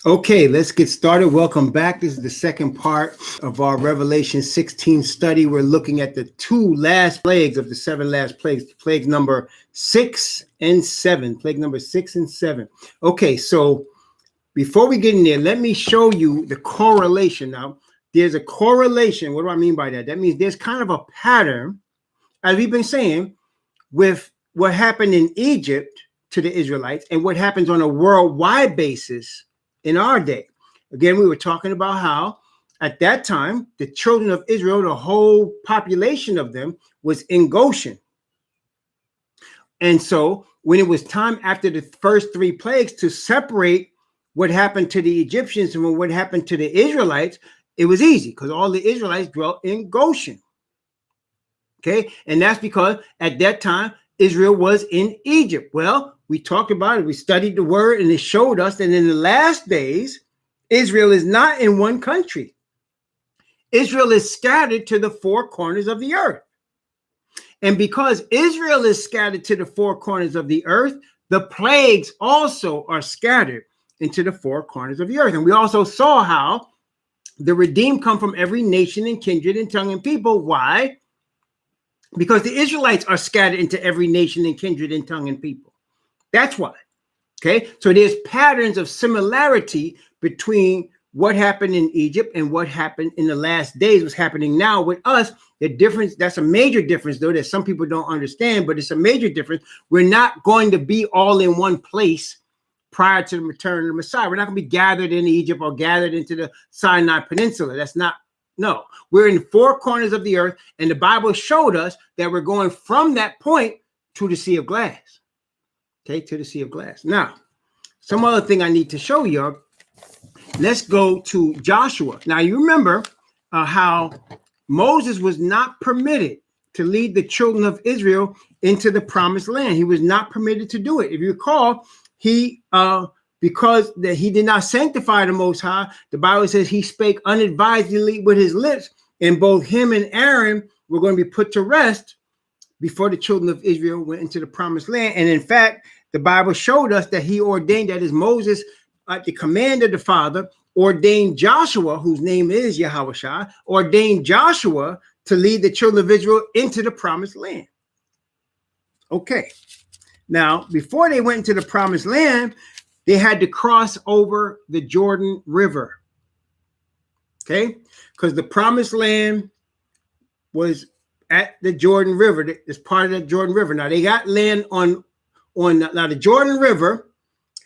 Okay, let's get started. Welcome back. This is the second part of our Revelation 16 study. We're looking at the two last plagues of the seven last plagues, plague number 6 and 7. Plague number 6 and 7. Okay, so before we get in there, let me show you the correlation. Now, there's a correlation. What do I mean by that? That means there's kind of a pattern, as we've been saying, with what happened in Egypt to the Israelites and what happens on a worldwide basis in our day. Again, we were talking about how at that time, the children of Israel, the whole population of them was in Goshen. And so when it was time after the first three plagues to separate what happened to the Egyptians and what happened to the Israelites, it was easy because all the Israelites dwelt in Goshen. Okay, and that's because at that time, Israel was in Egypt. Well, we talked about it. We studied the word and it showed us that in the last days, Israel is not in one country. Israel is scattered to the four corners of the earth. And because Israel is scattered to the four corners of the earth, the plagues also are scattered into the four corners of the earth. And we also saw how the redeemed come from every nation and kindred and tongue and people. Why? Because the Israelites are scattered into every nation and kindred and tongue and people. That's why. Okay, so there's patterns of similarity between what happened in Egypt and what happened in the last days, what's happening now with us. The difference, that's a major difference, though, that some people don't understand, but it's a major difference. We're not going to be all in one place prior to the return of the Messiah. We're not going to be gathered in Egypt or gathered into the Sinai Peninsula. That's not. No, we're in the four corners of the earth, and the Bible showed us that we're going from that point to the Sea of Glass. Okay, to the Sea of Glass. Now, some other thing I need to show you. Let's go to Joshua. Now, you remember how Moses was not permitted to lead the children of Israel into the promised land. He was not permitted to do it. If you recall, because that he did not sanctify the Most High, the Bible says he spake unadvisedly with his lips, and both him and Aaron were going to be put to rest before the children of Israel went into the promised land. And in fact, the Bible showed us that he ordained, that is Moses, at the command of the Father, ordained Joshua, whose name is Yahushua, ordained Joshua to lead the children of Israel into the promised land. Okay. Now, before they went into the promised land, they had to cross over the Jordan River. Okay? Because the promised land was at the Jordan River. It's part of the Jordan River. Now, they got land on now the Jordan River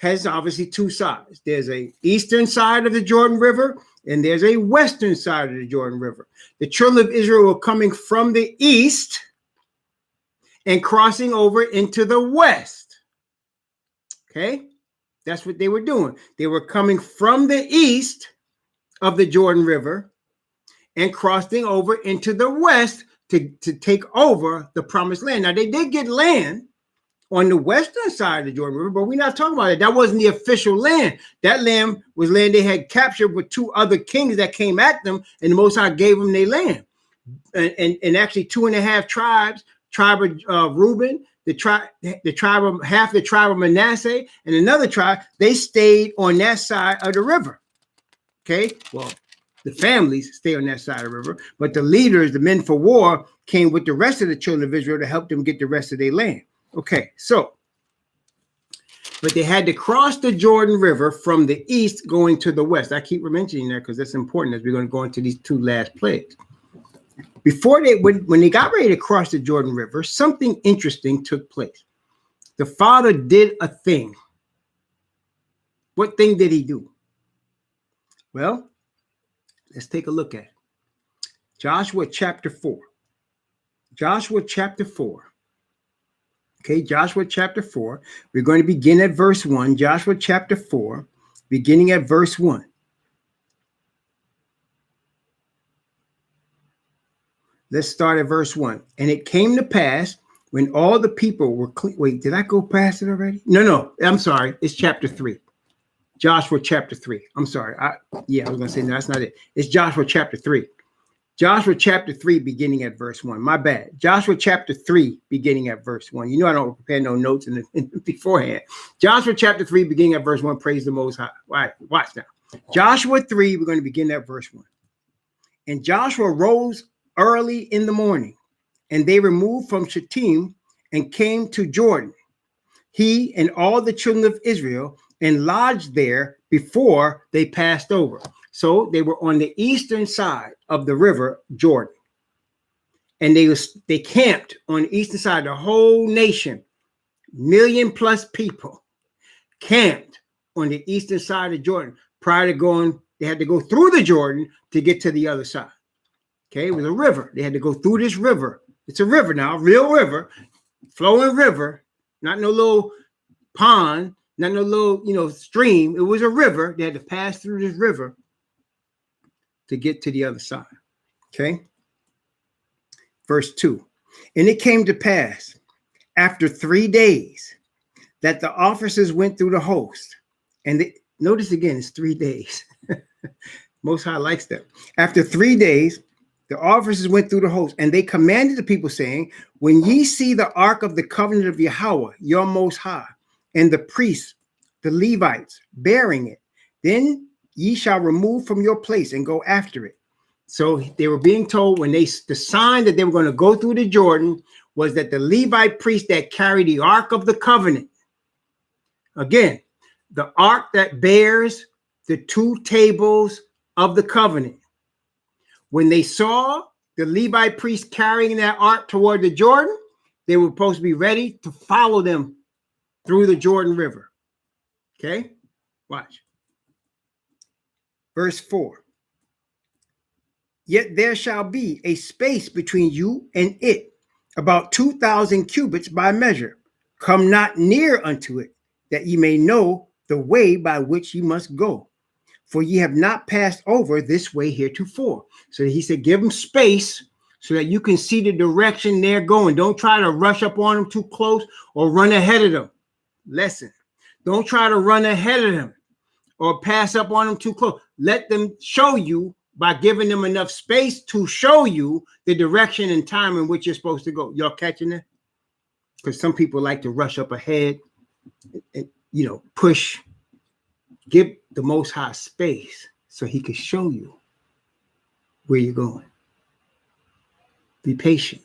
has obviously two sides. There's a eastern side of the Jordan River, and there's a western side of the Jordan River. The children of Israel were coming from the east and crossing over into the west. Okay? That's what they were doing. They were coming from the east of the Jordan River and crossing over into the west to take over the promised land. Now, they did get land on the western side of the Jordan River, but we're not talking about it. That wasn't the official land. That land was land they had captured with two other kings that came at them, and the Most High gave them their land. And actually 2.5 tribes, tribe of Reuben, half the tribe of Manasseh, and another tribe, they stayed on that side of the river. Okay, well, the families stay on that side of the river, but the leaders, the men for war, came with the rest of the children of Israel to help them get the rest of their land. Okay, so, but they had to cross the Jordan River from the east going to the west. I keep mentioning that because that's important as we're going to go into these two last plagues. Before when they got ready to cross the Jordan River, something interesting took place. The Father did a thing. What thing did he do? Well, let's take a look at it. Joshua chapter 4. Joshua chapter 4. Okay, Joshua chapter 4. We're going to begin at verse 1. Joshua chapter 4, beginning at verse 1. Let's start at verse 1. And it came to pass when all the people were clean. Wait, did I go past it already? No, I'm sorry. It's chapter 3. Joshua chapter 3. I'm sorry. I was going to say, no, that's not it. It's Joshua chapter 3. Joshua chapter 3, beginning at verse 1. My bad. Joshua chapter 3, beginning at verse 1. You know I don't prepare no notes beforehand. Joshua chapter 3, beginning at verse 1. Praise the Most High. All right, watch now. Joshua 3, we're going to begin at verse 1. And Joshua rose early in the morning, and they removed from Shittim and came to Jordan, he and all the children of Israel, and lodged there before they passed over. So they were on the eastern side of the river Jordan. And they camped on the eastern side. The whole nation, 1 million plus people, camped on the eastern side of Jordan. Prior to going, they had to go through the Jordan to get to the other side. Okay, it was a river. They had to go through this river. It's a river now, real river, flowing river, not no little pond, not no little, stream. It was a river. They had to pass through this river to get to the other side. Okay. Verse 2. And it came to pass after 3 days that the officers went through the host. And notice again, it's 3 days. Most High likes that. After 3 days, the officers went through the host, and they commanded the people, saying, when ye see the ark of the covenant of Yahweh, your Most High, and the priests, the Levites, bearing it, then ye shall remove from your place and go after it. So they were being told the sign that they were going to go through the Jordan was that the Levite priest that carried the ark of the covenant, again, the ark that bears the 2 tables of the covenant. When they saw the Levite priest carrying that ark toward the Jordan, they were supposed to be ready to follow them through the Jordan River. Okay, watch. Verse 4. Yet there shall be a space between you and it, about 2,000 cubits by measure. Come not near unto it, that ye may know the way by which ye must go. For ye have not passed over this way heretofore. So he said, give them space so that you can see the direction they're going. Don't try to rush up on them too close or run ahead of them. Lesson. Don't try to run ahead of them or pass up on them too close. Let them show you by giving them enough space to show you the direction and time in which you're supposed to go. Y'all catching that? Because some people like to rush up ahead and, push. Give the Most High space so he can show you where you're going. Be patient.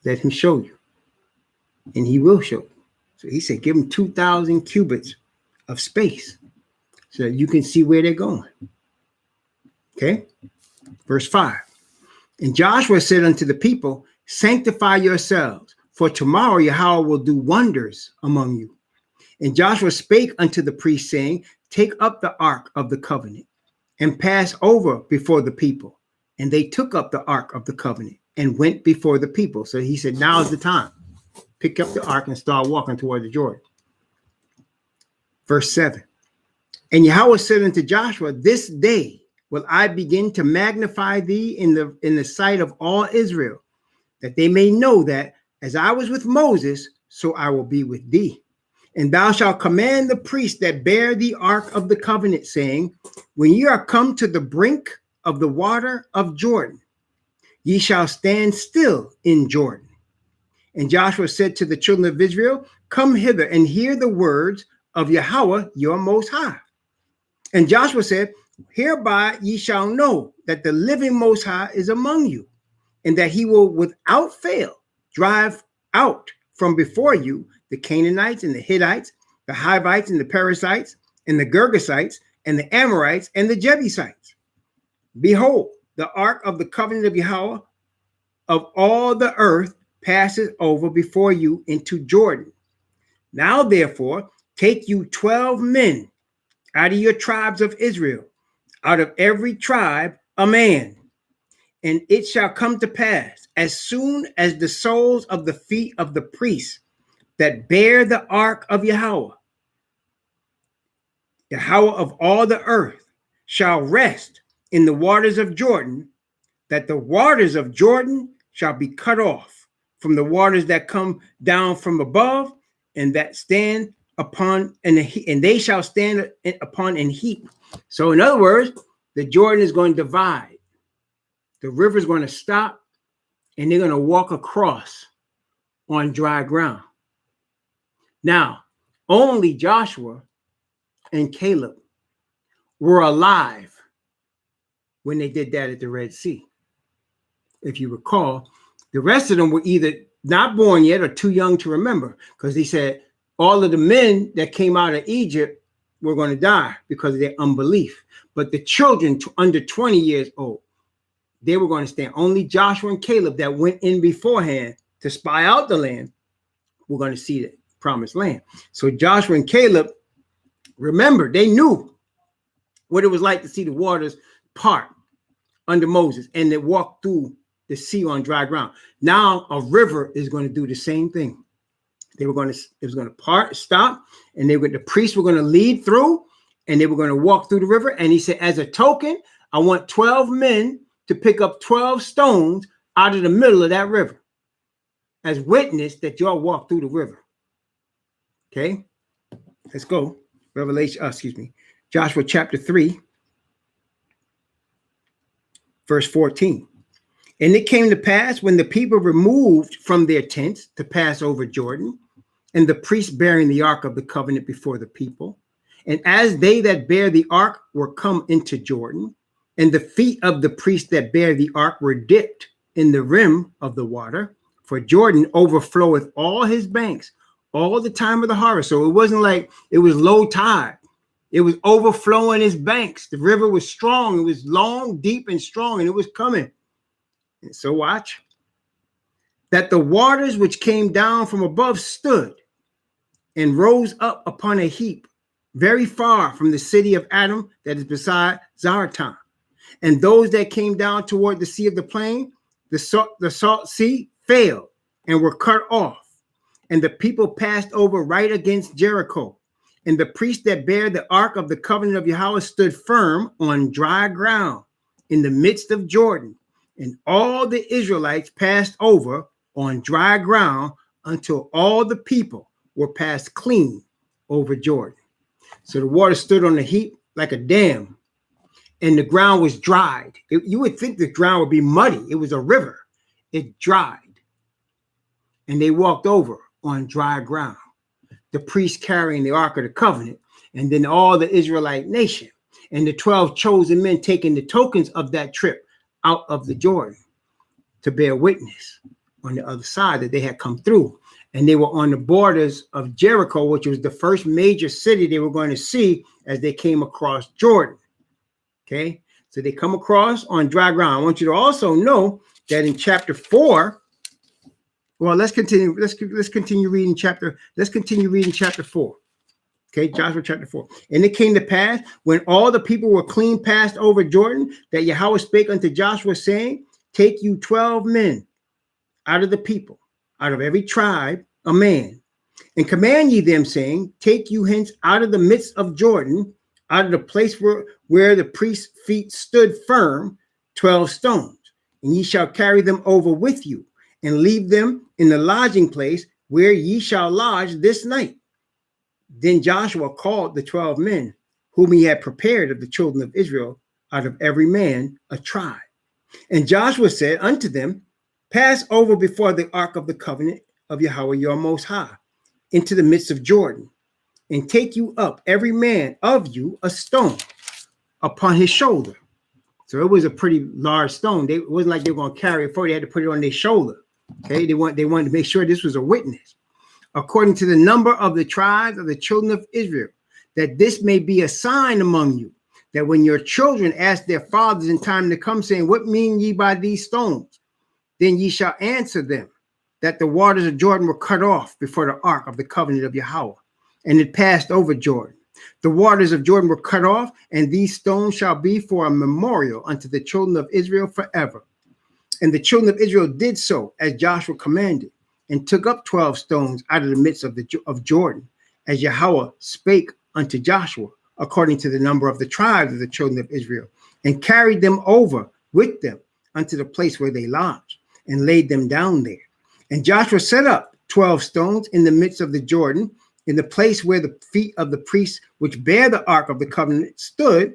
Let him show you. And he will show you. So he said, give them 2,000 cubits of space so that you can see where they're going. Okay. Verse 5. And Joshua said unto the people, sanctify yourselves, for tomorrow Yahweh will do wonders among you. And Joshua spake unto the priests, saying, take up the ark of the covenant and pass over before the people. And they took up the ark of the covenant and went before the people. So he said, now is the time. Pick up the ark and start walking toward the Jordan. Verse 7. And Yahweh said unto Joshua, this day will I begin to magnify thee in the sight of all Israel, that they may know that as I was with Moses, so I will be with thee. And thou shalt command the priests that bear the ark of the covenant, saying, when ye are come to the brink of the water of Jordan, ye shall stand still in Jordan. And Joshua said to the children of Israel, come hither and hear the words of Yahweh, your Most High. And Joshua said, hereby ye shall know that the living Most High is among you, and that he will without fail drive out from before you the Canaanites and the Hittites, the Hivites and the Perizzites, and the Girgasites, and the Amorites, and the Jebusites. Behold, the ark of the covenant of Yahweh of all the earth passes over before you into Jordan. Now, therefore, take you 12 men out of your tribes of Israel, out of every tribe a man. And it shall come to pass, as soon as the soles of the feet of the priests that bear the ark of Yahweh of all the earth, shall rest in the waters of Jordan, that the waters of Jordan shall be cut off from the waters that come down from above, and that stand upon, and they shall stand upon an heap. So in other words, the Jordan is going to divide. the river's going to stop and they're going to walk across on dry ground. Now, only Joshua and Caleb were alive when they did that at the Red Sea. If you recall, the rest of them were either not born yet or too young to remember, because he said all of the men that came out of Egypt were going to die because of their unbelief. But the children under 20 years old, they were going to stand. Only Joshua and Caleb that went in beforehand to spy out the land were going to see the promised land. So Joshua and Caleb, remember, they knew what it was like to see the waters part under Moses and they walked through the sea on dry ground. Now a river is going to do the same thing. It was going to part, stop, and the priests were going to lead through, and they were going to walk through the river. And he said, as a token, I want 12 men to pick up 12 stones out of the middle of that river as witness that y'all walk through the river. Okay, let's go. Joshua chapter 3, verse 14. And it came to pass when the people removed from their tents to pass over Jordan, and the priests bearing the ark of the covenant before the people, and as they that bear the ark were come into Jordan, and the feet of the priests that bear the ark were dipped in the rim of the water, for Jordan overfloweth all his banks all the time of the harvest. So it wasn't like it was low tide. It was overflowing his banks. The river was strong. It was long, deep, and strong, and it was coming. And so watch. That the waters which came down from above stood and rose up upon a heap very far from the city of Adam that is beside Zaretan. And those that came down toward the sea of the plain, the salt sea, failed and were cut off. And the people passed over right against Jericho. And the priests that bear the ark of the covenant of Yahweh stood firm on dry ground in the midst of Jordan. And all the Israelites passed over on dry ground until all the people were passed clean over Jordan. So the water stood on the heap like a dam, and the ground was dried. You would think the ground would be muddy. It was a river. It dried. And they walked over on dry ground. The priests carrying the ark of the covenant, and then all the Israelite nation, and the 12 chosen men taking the tokens of that trip out of the Jordan to bear witness on the other side that they had come through. And they were on the borders of Jericho, which was the first major city they were going to see as they came across Jordan. Okay, so they come across on dry ground. I want you to also know that in chapter 4, well, let's continue. Let's continue reading chapter 4. Okay, Joshua chapter 4. And it came to pass when all the people were clean passed over Jordan, that Yahweh spake unto Joshua, saying, take you 12 men out of the people, out of every tribe, a man, and command ye them, saying, take you hence out of the midst of Jordan, out of the place where the priest's feet stood firm, 12 stones, and ye shall carry them over with you, and leave them in the lodging place where ye shall lodge this night. Then Joshua called the 12 men whom he had prepared of the children of Israel, out of every man a tribe. And Joshua said unto them, pass over before the ark of the covenant of Yahweh your Most High into the midst of Jordan, and take you up every man of you a stone upon his shoulder. So it was a pretty large stone. It wasn't like they were going to carry it forward. They had to put it on their shoulder. Okay, they wanted to make sure this was a witness, according to the number of the tribes of the children of Israel, that this may be a sign among you, that when your children ask their fathers in time to come, saying, what mean ye by these stones? Then ye shall answer them, that the waters of Jordan were cut off before the ark of the covenant of Yahweh, and it passed over Jordan. The waters of Jordan were cut off, and these stones shall be for a memorial unto the children of Israel forever. And the children of Israel did so as Joshua commanded, and took up 12 stones out of the midst of Jordan, as Yahweh spake unto Joshua, according to the number of the tribes of the children of Israel, and carried them over with them unto the place where they lodged, and laid them down there. And Joshua set up 12 stones in the midst of the Jordan, in the place where the feet of the priests which bear the ark of the covenant stood,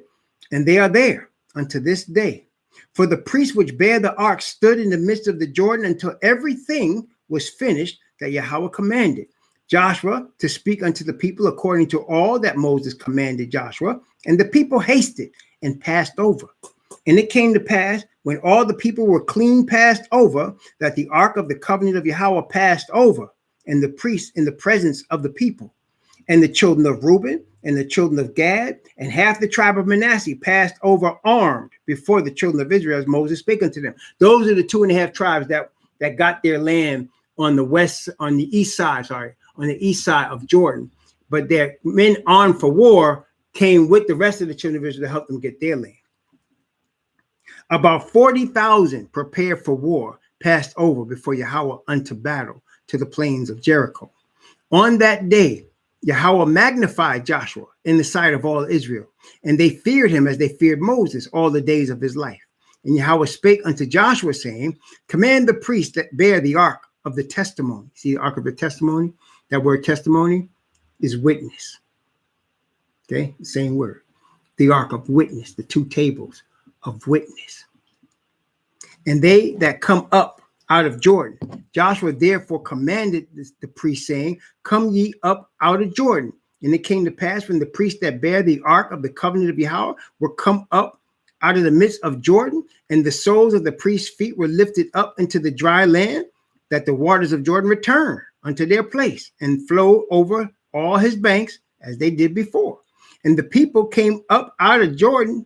and they are there unto this day. For the priests which bear the ark stood in the midst of the Jordan until everything was finished that Yahweh commanded Joshua to speak unto the people according to all that Moses commanded Joshua. And the people hasted and passed over. And it came to pass, when all the people were clean passed over, that the ark of the covenant of Yahweh passed over, and the priests in the presence of the people. And the children of Reuben and the children of Gad and half the tribe of Manasseh passed over armed before the children of Israel as Moses spake unto them. Those are the 2.5 tribes that got their land on the east side of Jordan. But their men armed for war came with the rest of the children of Israel to help them get their land. About 40,000 prepared for war passed over before Yahweh unto battle to the plains of Jericho. On that day, Yahweh magnified Joshua in the sight of all Israel, and they feared him as they feared Moses all the days of his life. And Yahweh spake unto Joshua, saying, command the priests that bear the ark of the testimony. See the ark of the testimony? That word testimony is witness. Okay, same word. The ark of witness, the 2 tables of witness. And they that come up out of Jordan, Joshua therefore commanded the priests, saying, come ye up out of Jordan. And it came to pass, when the priests that bear the ark of the covenant of Yahweh were come up out of the midst of Jordan, and the soles of the priests' feet were lifted up into the dry land, that the waters of Jordan returned unto their place and flowed over all his banks as they did before. And the people came up out of Jordan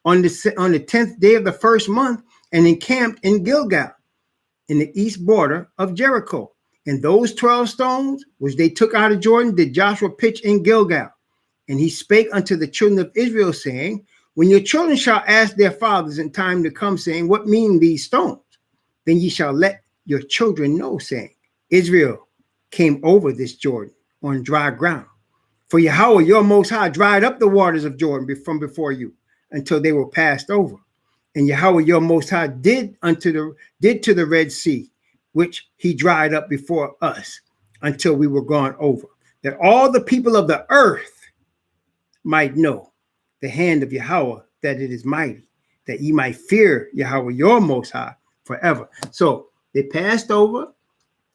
on the 10th day of the first month and encamped in Gilgal, in the east border of Jericho. And those 12 stones which they took out of Jordan did Joshua pitch in Gilgal. And he spake unto the children of Israel, saying, when your children shall ask their fathers in time to come, saying, what mean these stones? Then ye shall let your children know, saying, Israel came over this Jordan on dry ground. For Yahweh your Most High dried up the waters of Jordan from before you until they were passed over. And Yahweh your Most High did to the Red Sea, which he dried up before us until we were gone over, that all the people of the earth might know the hand of Yahweh, that it is mighty, that ye might fear Yahweh your Most High forever. So they passed over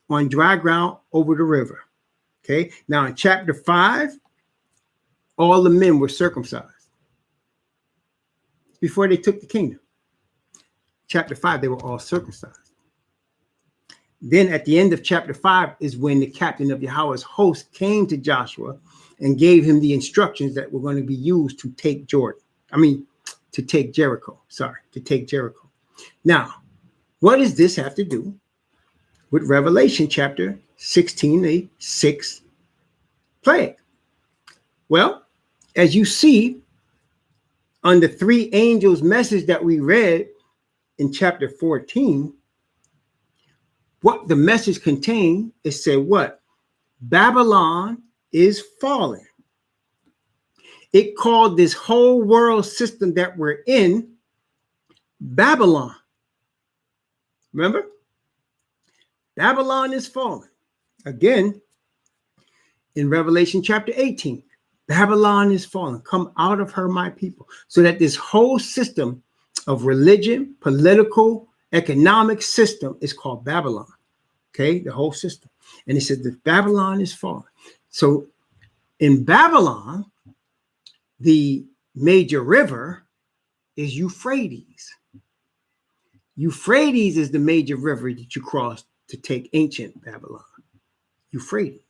on dry ground over the river. Okay, now in chapter 5, all the men were circumcised before they took the kingdom. Chapter 5, they were all circumcised. Then at the end of chapter 5 is when the captain of Yahweh's host came to Joshua and gave him the instructions that were going to be used to take to take Jericho. Now, what does this have to do with Revelation chapter 16, the 6th plague? Well, as you see on the 3 angels' message that we read in chapter 14, what the message contained, it said what? Babylon is falling. It called this whole world system that we're in Babylon. Remember? Babylon is falling. Again, in Revelation chapter 18, Babylon is fallen. Come out of her, my people. So that this whole system of religion, political, economic system is called Babylon. Okay, the whole system. And it says that Babylon is fallen. So in Babylon, the major river is Euphrates. Euphrates is the major river that you cross to take ancient Babylon. Euphrates.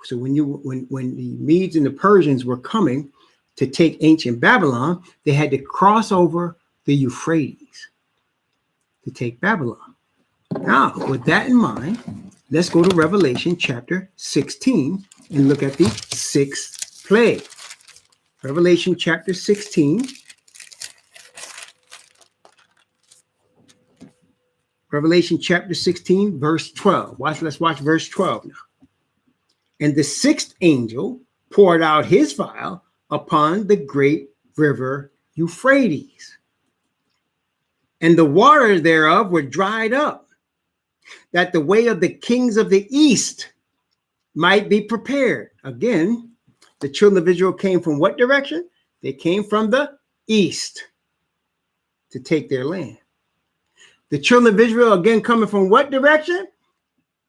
So when the Medes and the Persians were coming to take ancient Babylon, they had to cross over the Euphrates to take Babylon. Now, with that in mind, let's go to Revelation chapter 16 and look at the 6th plague. Revelation chapter 16. Revelation chapter 16, verse 12. Let's watch verse 12 now. And the 6th angel poured out his vial upon the great river Euphrates, and the waters thereof were dried up, that the way of the kings of the east might be prepared. Again, the children of Israel came from what direction? They came from the east to take their land. The children of Israel again coming from what direction?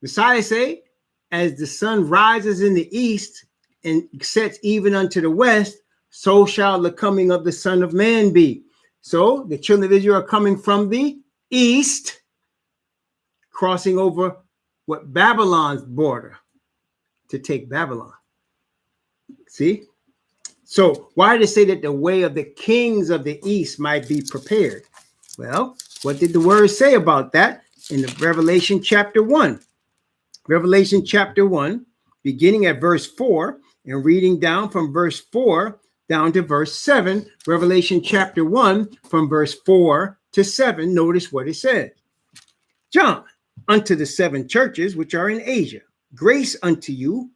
Messiah say, as the sun rises in the east and sets even unto the west, so shall the coming of the Son of Man be. So the children of Israel are coming from the east, crossing over what Babylon's border to take Babylon. See? So why did it say that the way of the kings of the east might be prepared? Well, what did the word say about that in the Revelation chapter 1? Revelation chapter 1, beginning at verse 4 and reading down from verse 4 down to verse 7. Revelation chapter 1 from verse 4 to 7. Notice what it says. John, unto the 7 churches which are in Asia, grace unto you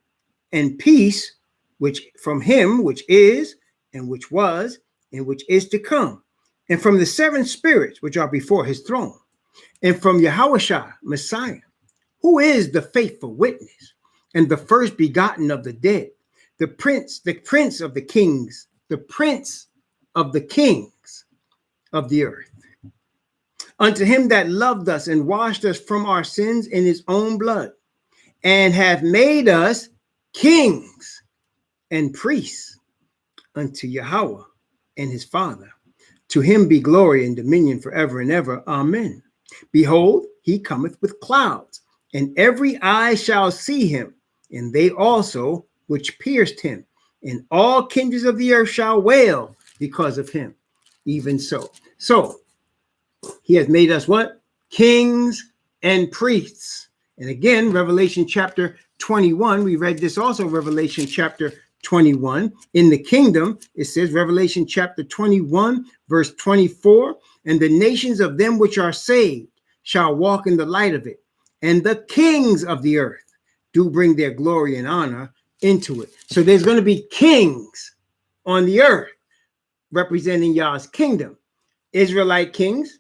and peace, which from him which is, and which was, and which is to come, and from the 7 spirits which are before his throne, and from Yahushua Messiah, who is the faithful witness, and the first begotten of the dead, the prince of the kings, the prince of the kings of the earth. Unto him that loved us and washed us from our sins in his own blood, and hath made us kings and priests unto Yahweh and his Father. To him be glory and dominion forever and ever. Amen. Behold, he cometh with clouds, and every eye shall see him, and they also which pierced him, and all kindreds of the earth shall wail because of him. Even so. So he has made us what? Kings and priests. And again, Revelation chapter 21, we read this also, Revelation chapter 21. In the kingdom, it says, Revelation chapter 21, verse 24, and the nations of them which are saved shall walk in the light of it, and the kings of the earth do bring their glory and honor into it. So there's going to be kings on the earth representing Yah's kingdom, Israelite kings,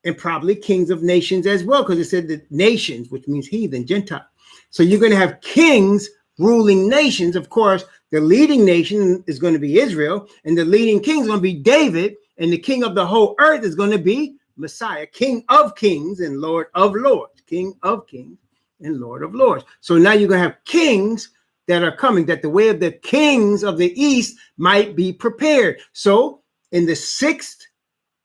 and probably kings of nations as well, because it said the nations, which means heathen, Gentile. So you're going to have kings ruling nations. Of course, the leading nation is going to be Israel, and the leading king is going to be David, and the king of the whole earth is going to be Messiah, King of kings and Lord of lords, King of kings and Lord of lords. So now you're going to have kings that are coming, that the way of the kings of the east might be prepared. So in the 6th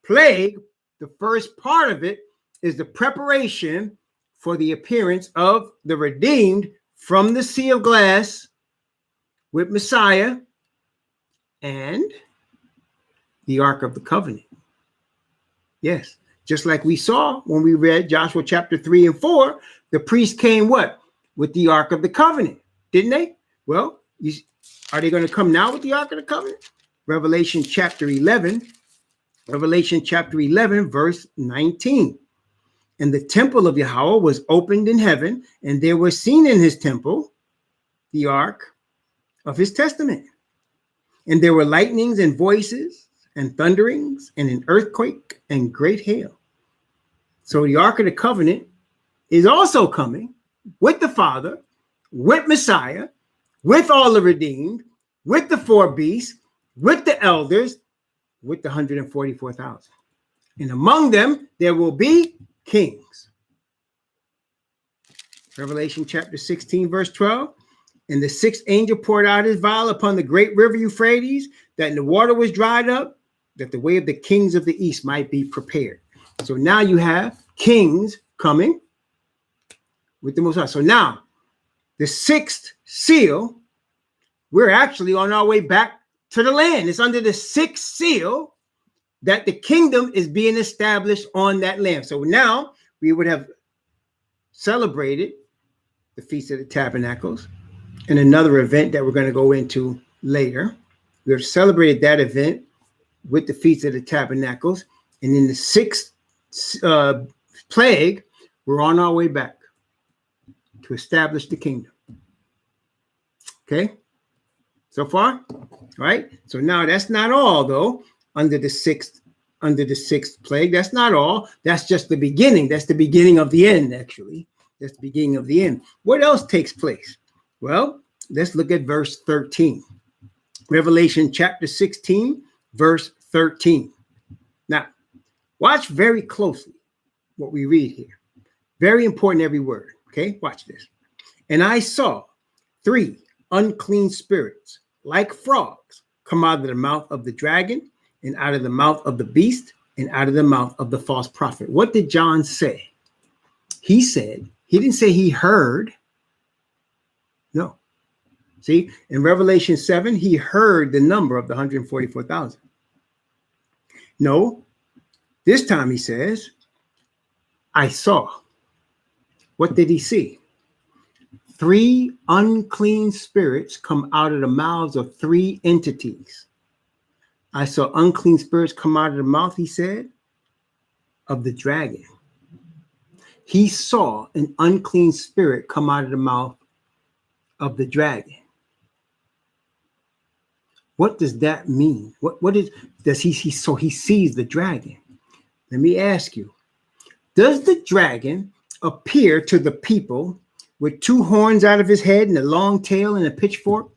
plague, the first part of it is the preparation for the appearance of the redeemed from the sea of glass with Messiah and the Ark of the Covenant. Yes, just like we saw when we read Joshua chapter 3 and 4, the priests came what? With the Ark of the Covenant, didn't they? Well, are they going to come now with the Ark of the Covenant? Revelation chapter 11, verse 19. And the temple of Yahweh was opened in heaven, and there was seen in his temple the ark of his testament. And there were lightnings and voices and thunderings and an earthquake and great hail. So the Ark of the Covenant is also coming with the Father, with Messiah, with all the redeemed, with the 4 beasts, with the elders, with the 144,000. And among them, there will be kings. Revelation chapter 16, verse 12. And the 6th angel poured out his vial upon the great river Euphrates, that the water was dried up, that the way of the kings of the east might be prepared. So now you have kings coming with the Most High. So now, the 6th seal, we're actually on our way back to the land. It's under the 6th seal that the kingdom is being established on that land. So now we would have celebrated the Feast of the Tabernacles and another event that we're going to go into later. We have celebrated that event with the Feast of the Tabernacles. And in the 6th plague, we're on our way back to establish the kingdom. Okay? So far? All right? So now that's not all, though, under the sixth plague. That's not all. That's just the beginning. That's the beginning of the end, actually. That's the beginning of the end. What else takes place? Well, let's look at verse 13. Revelation chapter 16, verse 13. Now, watch very closely. what we read here. Very important, every word. Okay, watch this. And I saw 3 unclean spirits like frogs come out of the mouth of the dragon and out of the mouth of the beast and out of the mouth of the false prophet. What did John say? He said, he didn't say he heard. No. See, in Revelation 7, he heard the number of the 144,000. No, this time he says, I saw. What did he see? 3 unclean spirits come out of the mouths of 3 entities. I saw unclean spirits come out of the mouth, he said, of the dragon. He saw an unclean spirit come out of the mouth of the dragon. What does that mean? What does he see? So he sees the dragon. Let me ask you, does the dragon appear to the people with 2 horns out of his head and a long tail and a pitchfork?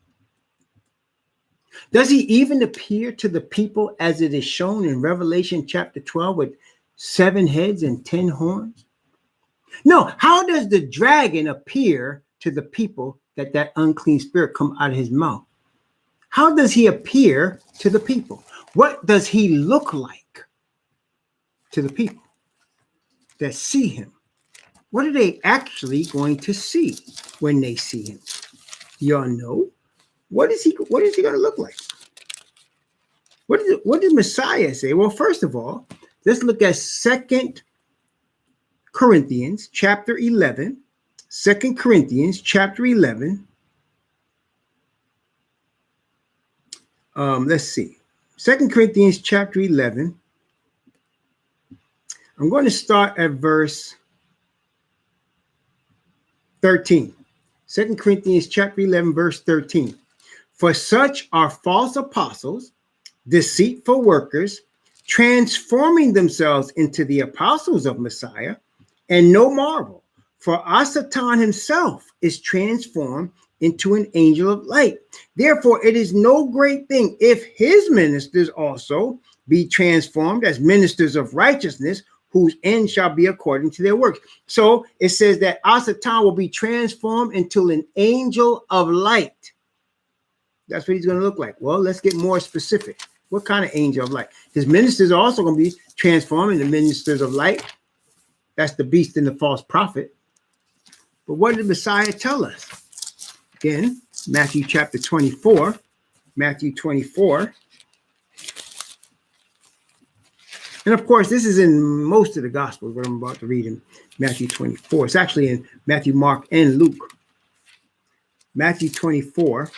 Does he even appear to the people as it is shown in Revelation chapter 12 with 7 heads and 10 horns? No. How does the dragon appear to the people that unclean spirit come out of his mouth? How does he appear to the people? What does he look like to the people that see him? What are they actually going to see when they see him? Y'all know? What is he going to look like? What did Messiah say? Well, first of all, let's look at 2 Corinthians chapter 11. 2 Corinthians chapter 11. Let's see. 2 Corinthians chapter 11. I'm going to start at verse 13. 2 Corinthians chapter 11, verse 13. For such are false apostles, deceitful workers, transforming themselves into the apostles of Messiah, and no marvel, for Satan himself is transformed into an angel of light. Therefore, it is no great thing if his ministers also be transformed as ministers of righteousness, whose end shall be according to their works. So it says that Satan will be transformed into an angel of light. That's what he's going to look like. Well, let's get more specific. What kind of angel of light? His ministers are also going to be transformed into ministers of light. That's the beast and the false prophet. But what did Messiah tell us? Again, Matthew chapter 24. Matthew 24. And of course, this is in most of the Gospels, what I'm about to read in Matthew 24. It's actually in Matthew, Mark, and Luke. Matthew 24.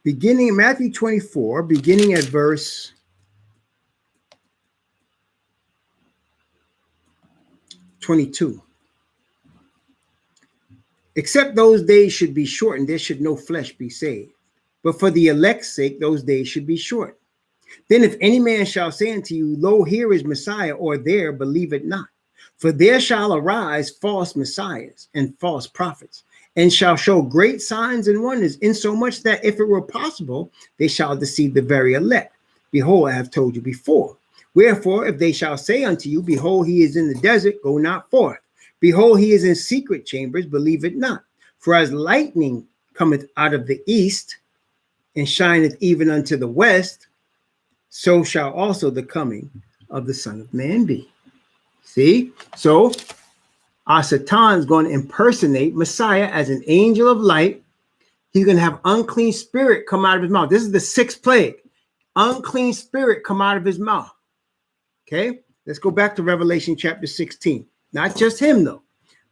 Beginning in Matthew 24, beginning at verse 22. Except those days should be shortened, there should no flesh be saved. But for the elect's sake, those days should be short. Then if any man shall say unto you, lo, here is Messiah, or there, believe it not. For there shall arise false messiahs and false prophets, and shall show great signs and wonders, insomuch that if it were possible, they shall deceive the very elect. Behold, I have told you before. Wherefore, if they shall say unto you, behold, he is in the desert, go not forth. Behold, he is in secret chambers, believe it not. For as lightning cometh out of the east, and shineth even unto the west, so shall also the coming of the Son of Man be. See? So, Satan is going to impersonate Messiah as an angel of light. He's going to have unclean spirit come out of his mouth. This is the 6th plague. Unclean spirit come out of his mouth. Okay? Let's go back to Revelation chapter 16. Not just him, though.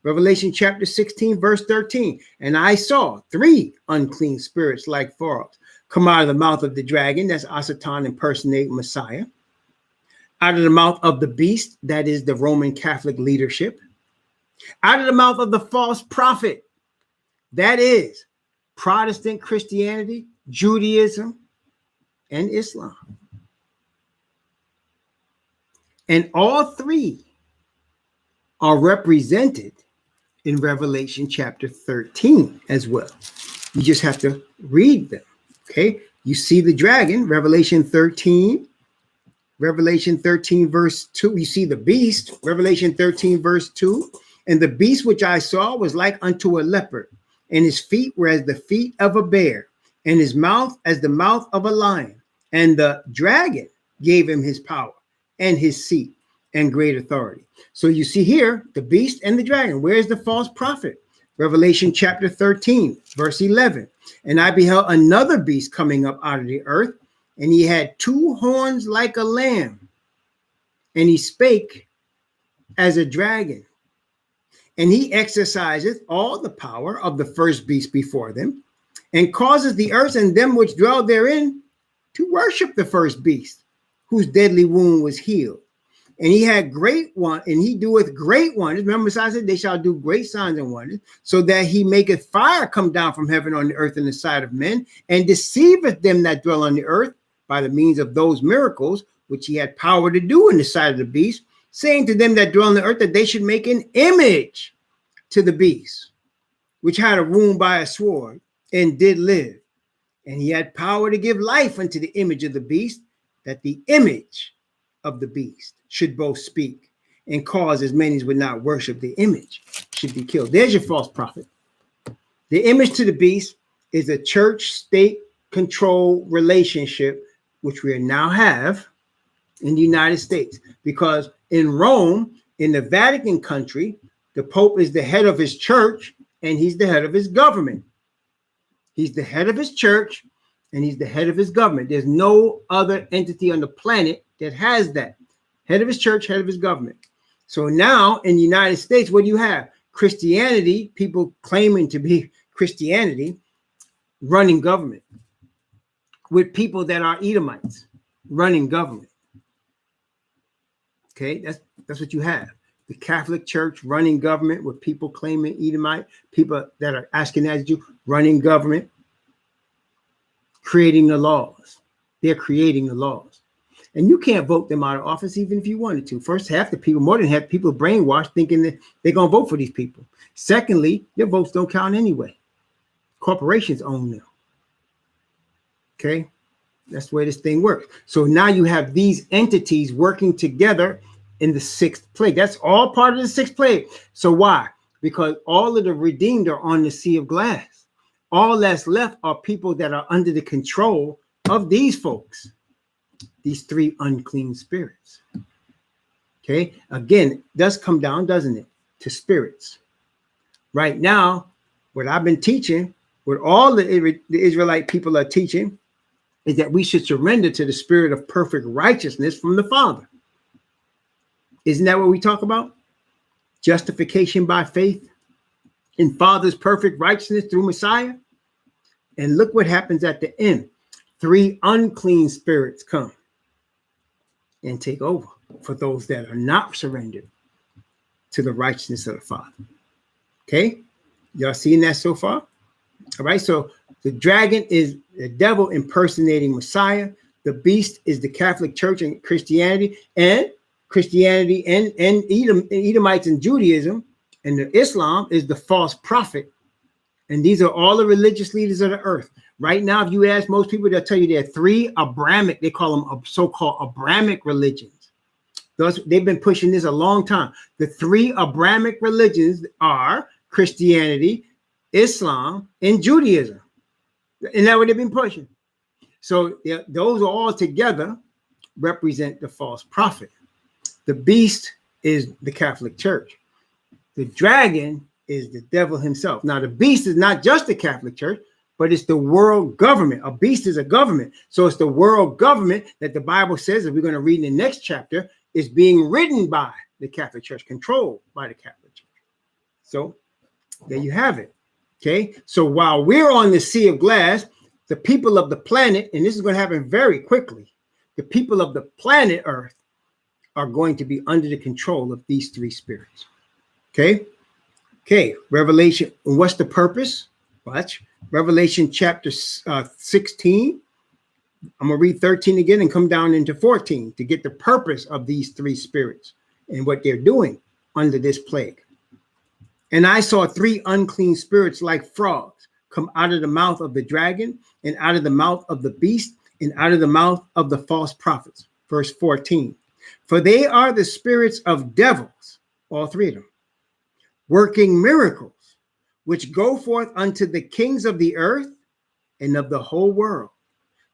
Revelation chapter 16, verse 13. And I saw 3 unclean spirits like frogs come out of the mouth of the dragon. That's Satan impersonating Messiah. Out of the mouth of the beast. That is the Roman Catholic leadership. Out of the mouth of the false prophet. That is Protestant Christianity, Judaism, and Islam. And all 3 are represented in Revelation chapter 13 as well. You just have to read them. Okay, you see the dragon, Revelation 13, Revelation 13, verse 2. You see the beast, Revelation 13, verse 2. And the beast which I saw was like unto a leopard, and his feet were as the feet of a bear, and his mouth as the mouth of a lion. And the dragon gave him his power and his seat and great authority. So you see here, the beast and the dragon. Where's the false prophet? Revelation chapter 13, verse 11. And I beheld another beast coming up out of the earth, and he had two horns like a lamb, and he spake as a dragon. And he exerciseth all the power of the first beast before them, and causes the earth and them which dwell therein to worship the first beast, whose deadly wound was healed. And he had great one, and he doeth great wonders. Remember, Messiah said, they shall do great signs and wonders, so that he maketh fire come down from heaven on the earth in the sight of men, and deceiveth them that dwell on the earth by the means of those miracles which he had power to do in the sight of the beast, saying to them that dwell on the earth that they should make an image to the beast, which had a wound by a sword, and did live. And he had power to give life unto the image of the beast, that the image of the beast should both speak, and cause as many as would not worship the image should be killed. There's your false prophet. The image to the beast is a church-state control relationship, which we now have in the United States. Because in Rome, in the Vatican country, the Pope is the head of his church, and he's the head of his government. He's the head of his church, and he's the head of his government. There's no other entity on the planet that has that. Head of his church, head of his government. So now in the United States, what do you have? Christianity, people claiming to be Christianity, running government, with people that are Edomites running government. Okay, that's what you have. The Catholic Church running government with people claiming Edomite, people that are Ashkenazi Jew running government, creating the laws. They're creating the laws. And you can't vote them out of office even if you wanted to. First, half the people, more than half the people, are brainwashed thinking that they're going to vote for these people. Secondly, their votes don't count anyway. Corporations own them. Okay, that's the way this thing works. So now you have these entities working together in the sixth plague. That's all part of the sixth plague. So why? Because all of the redeemed are on the sea of glass. All that's left are people that are under the control of these folks, these three unclean spirits. Okay, again, it does come down, doesn't it, to spirits. Right now, what I've been teaching, what all the Israelite people are teaching, is that we should surrender to the spirit of perfect righteousness from the Father. Isn't that what we talk about? Justification by faith in Father's perfect righteousness through Messiah. And look what happens at the end. Three unclean spirits come and take over for those that are not surrendered to the righteousness of the Father. Okay? Y'all seeing that so far? All right, so the dragon is the devil impersonating Messiah. The beast is the Catholic Church and Christianity and Edomites and Judaism, and the Islam is the false prophet. And these are all the religious leaders of the earth. Right now, if you ask most people, they'll tell you there are three Abrahamic, they call them so-called Abrahamic religions. They've been pushing this a long time. The three Abrahamic religions are Christianity, Islam, and Judaism. And that's what they've been pushing. So those all together represent the false prophet. The beast is the Catholic Church. The dragon is the devil himself. Now, the beast is not just the Catholic Church, but it's the world government. A beast is a government. So it's the world government that the Bible says, as we're going to read in the next chapter, is being ridden by the Catholic Church, controlled by the Catholic Church. So there you have it. Okay. So while we're on the sea of glass, the people of the planet, and this is going to happen very quickly, the people of the planet Earth are going to be under the control of these three spirits. Okay. Okay. Revelation. And what's the purpose? Watch. Revelation chapter 16. I'm going to read 13 again and come down into 14 to get the purpose of these three spirits and what they're doing under this plague. And I saw three unclean spirits like frogs come out of the mouth of the dragon and out of the mouth of the beast and out of the mouth of the false prophets. Verse 14. For they are the spirits of devils, all three of them, working miracles, which go forth unto the kings of the earth and of the whole world,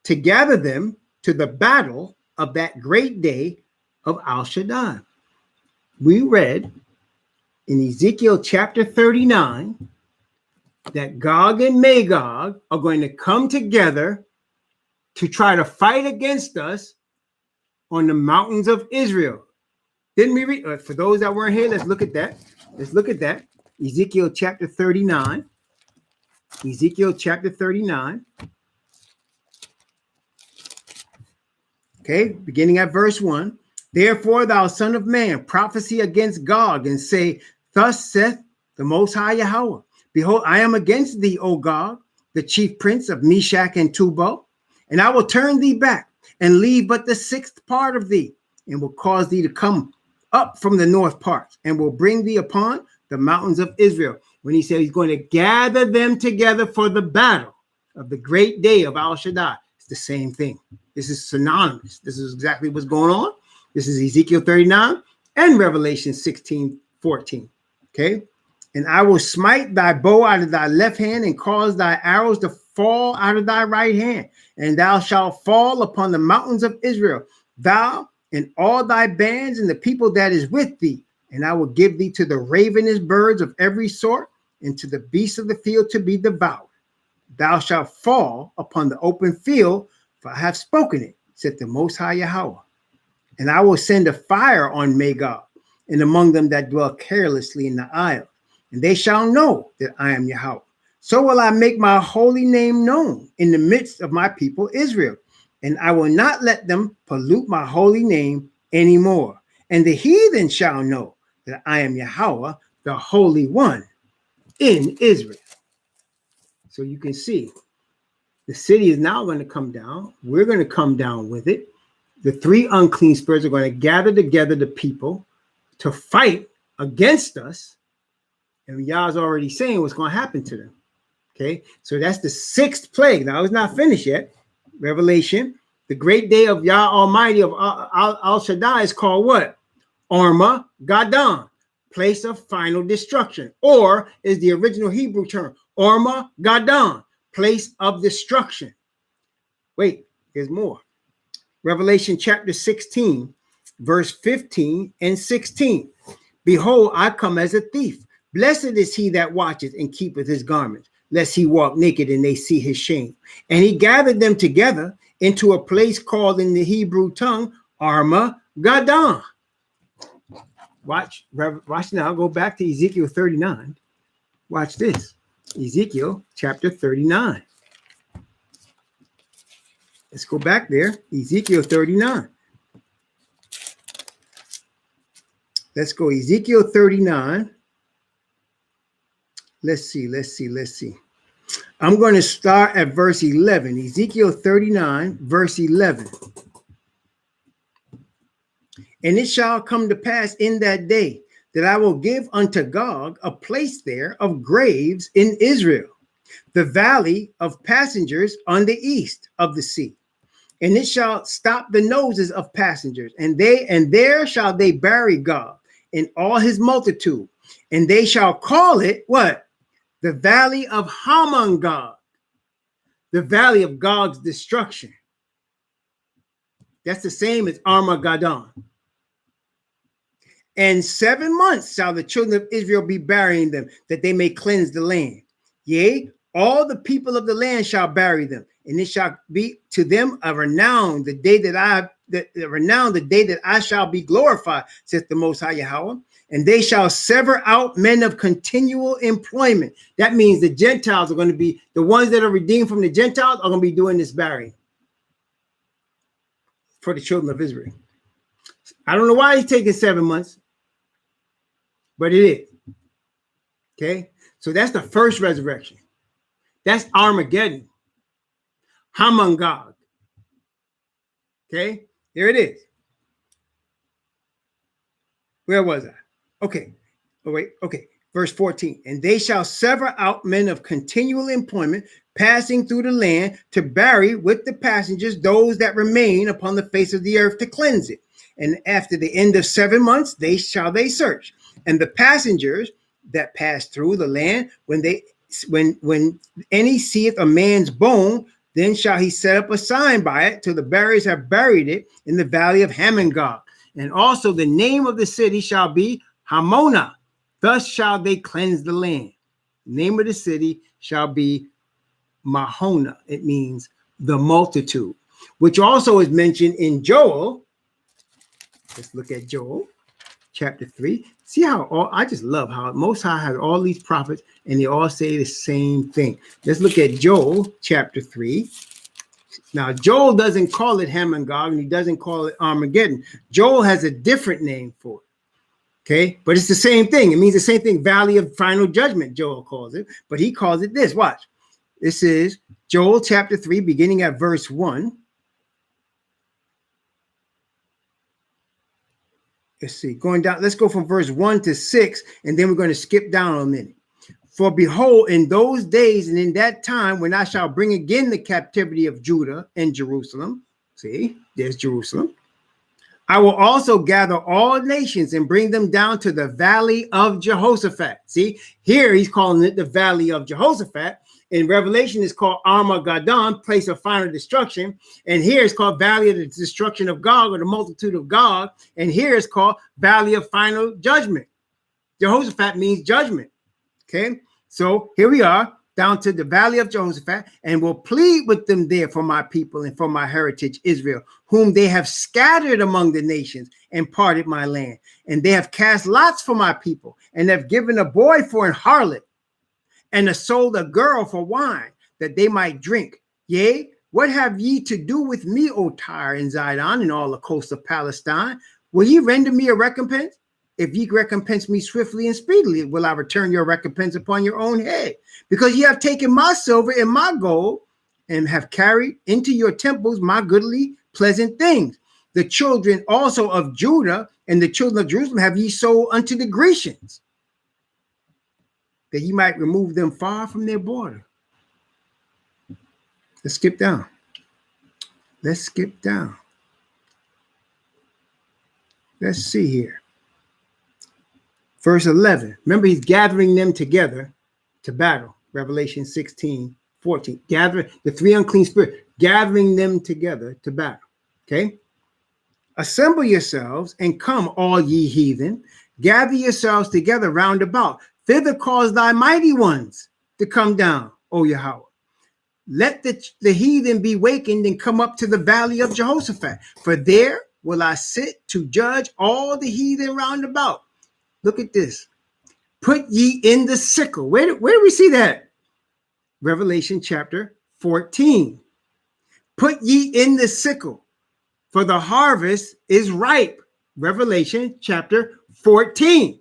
to gather them to the battle of that great day of Al Shaddai. We read in Ezekiel chapter 39 that Gog and Magog are going to come together to try to fight against us on the mountains of Israel. Didn't we read? For those that weren't here, let's look at that. Let's look at that. Ezekiel chapter 39. Ezekiel chapter 39. Okay, beginning at verse 1. Therefore, thou son of man, prophesy against Gog, and say, Thus saith the Most High Yahweh, Behold, I am against thee, O Gog, the chief prince of Meshach and Tubal, and I will turn thee back, and leave but the sixth part of thee, and will cause thee to come up from the north parts, and will bring thee upon the mountains of Israel. When he said he's going to gather them together for the battle of the great day of Al Shaddai, it's the same thing. This is synonymous. This is exactly what's going on. This is Ezekiel 39 and Revelation 16:14. Okay. And I will smite thy bow out of thy left hand and cause thy arrows to fall out of thy right hand. And thou shalt fall upon the mountains of Israel, thou and all thy bands and the people that is with thee. And I will give thee to the ravenous birds of every sort and to the beasts of the field to be devoured. Thou shalt fall upon the open field, for I have spoken it, said the Most High Yahweh. And I will send a fire on Magog and among them that dwell carelessly in the isle. And they shall know that I am Yahweh. So will I make my holy name known in the midst of my people Israel. And I will not let them pollute my holy name anymore. And the heathen shall know that I am Yahweh, the Holy One in Israel. So you can see the city is now going to come down. We're going to come down with it. The three unclean spirits are going to gather together the people to fight against us. And Yah's already saying what's going to happen to them. Okay, so that's the sixth plague. Now, it's not finished yet. Revelation, the great day of Yah Almighty of Al Shaddai is called what? Armageddon, place of final destruction, or is the original Hebrew term, Armageddon, place of destruction. Wait, there's more. Revelation chapter 16, verse 15 and 16. Behold, I come as a thief. Blessed is he that watcheth and keepeth his garments, lest he walk naked and they see his shame. And he gathered them together into a place called in the Hebrew tongue, Armageddon. Watch now. Go back to Ezekiel 39. Watch this. Ezekiel chapter 39. Let's go back there. Ezekiel 39. Let's go. Ezekiel 39. Let's see. I'm going to start at verse 11. Ezekiel 39, verse 11. And it shall come to pass in that day that I will give unto Gog a place there of graves in Israel, the valley of passengers on the east of the sea. And it shall stop the noses of passengers, and there shall they bury Gog in all his multitude, and they shall call it what? The valley of Hamon-Gog, the valley of Gog's destruction. That's the same as Armageddon. And 7 months shall the children of Israel be burying them, that they may cleanse the land. Yea, all the people of the land shall bury them, and it shall be to them a renown the day that I shall be glorified, saith the Most High Yahweh. And they shall sever out men of continual employment. That means the Gentiles are going to be, the ones that are redeemed from the Gentiles are going to be doing this burying for the children of Israel. I don't know why he's taking 7 months, but it is. Okay, so that's the first resurrection. That's Armageddon. Hamon-Gog. Okay, there it is. Where was I? Okay. Oh, wait. Okay. Verse 14, and they shall sever out men of continual employment, passing through the land, to bury with the passengers those that remain upon the face of the earth, to cleanse it. And after the end of 7 months, they search. And the passengers that pass through the land, when any seeth a man's bone, then shall he set up a sign by it till the buriers have buried it in the valley of Hamon-Gog. And also the name of the city shall be Hamona. Thus shall they cleanse the land. The name of the city shall be Mahona. It means the multitude, which also is mentioned in Joel. Let's look at Joel chapter 3. See how I just love how Most High has all these prophets and they all say the same thing. Let's look at Joel chapter 3. Now, Joel doesn't call it Hamon-Gog and he doesn't call it Armageddon. Joel has a different name for it. Okay, but it's the same thing. It means the same thing. Valley of final judgment, Joel calls it, but he calls it this. Watch. This is Joel chapter 3, beginning at verse 1. Let's see, going down. Let's go from verse 1 to 6, and then we're going to skip down a minute. For behold, in those days and in that time, when I shall bring again the captivity of Judah and Jerusalem. See, there's Jerusalem. I will also gather all nations and bring them down to the valley of Jehoshaphat. See, here he's calling it the valley of Jehoshaphat. In Revelation, it's called Armageddon, place of final destruction. And here it's called valley of the destruction of Gog, or the multitude of Gog. And here it's called valley of final judgment. Jehoshaphat means judgment. Okay, so here we are, down to the valley of Jehoshaphat, and will plead with them there for my people and for my heritage Israel, whom they have scattered among the nations and parted my land. And they have cast lots for my people, and have given a boy for an harlot, and have sold a girl for wine, that they might drink. Yea, what have ye to do with me, O Tyre and Zidon, and all the coast of Palestine? Will ye render me a recompense? If ye recompense me swiftly and speedily, will I return your recompense upon your own head? Because ye have taken my silver and my gold, and have carried into your temples my goodly, pleasant things. The children also of Judah and the children of Jerusalem have ye sold unto the Grecians, that ye might remove them far from their border. Let's skip down. Let's skip down. Let's see here. Verse 11. Remember, he's gathering them together to battle. Revelation 16:14. Gathering the three unclean spirits, gathering them together to battle. Okay. Assemble yourselves and come, all ye heathen. Gather yourselves together round about. Thither cause thy mighty ones to come down, O Yahweh. Let the heathen be wakened and come up to the valley of Jehoshaphat. For there will I sit to judge all the heathen round about. Look at this. Put ye in the sickle. Where do we see that? Revelation chapter 14. Put ye in the sickle, for the harvest is ripe. Revelation chapter 14.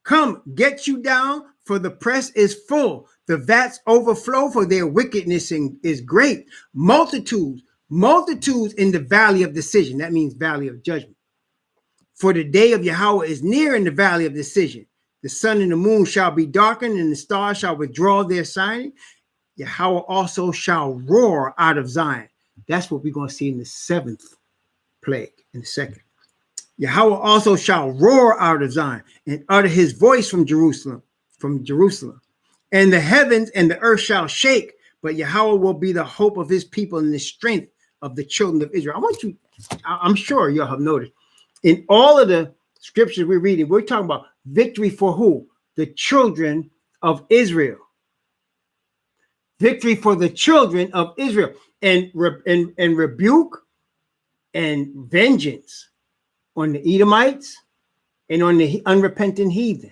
Come, get you down, for the press is full. The vats overflow, for their wickedness is great. Multitudes in the valley of decision. That means valley of judgment. For the day of Yahweh is near in the valley of decision. The sun and the moon shall be darkened, and the stars shall withdraw their sign. Yahweh also shall roar out of Zion. That's what we're going to see in the seventh plague, in the second. Yahweh also shall roar out of Zion and utter his voice from Jerusalem. And the heavens and the earth shall shake, but Yahweh will be the hope of his people and the strength of the children of Israel. I'm sure y'all have noticed, in all of the scriptures we're reading, we're talking about victory for who? The children of Israel. Victory for the children of Israel, and rebuke and vengeance on the Edomites and on the unrepentant heathen,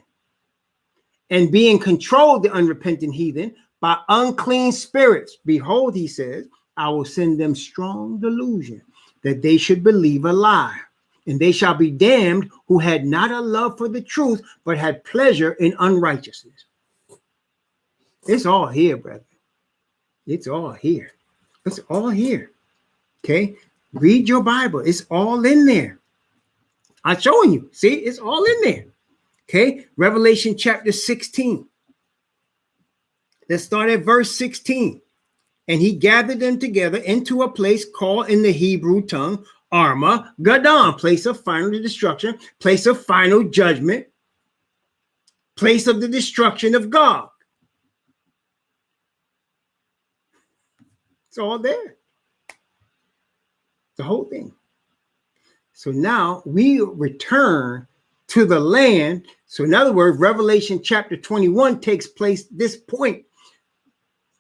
and being controlled, the unrepentant heathen, by unclean spirits. Behold, he says, I will send them strong delusion, that they should believe a lie. And they shall be damned who had not a love for the truth, but had pleasure in unrighteousness. It's all here, brother. It's all here. It's all here. Okay? Read your Bible. It's all in there. I'm showing you. See, it's all in there. Okay, Revelation chapter 16. Let's start at verse 16. And he gathered them together into a place called in the Hebrew tongue, Armageddon, place of final destruction, place of final judgment, place of the destruction of God. It's all there. The whole thing. So now we return to the land. So in other words, Revelation chapter 21 takes place this point.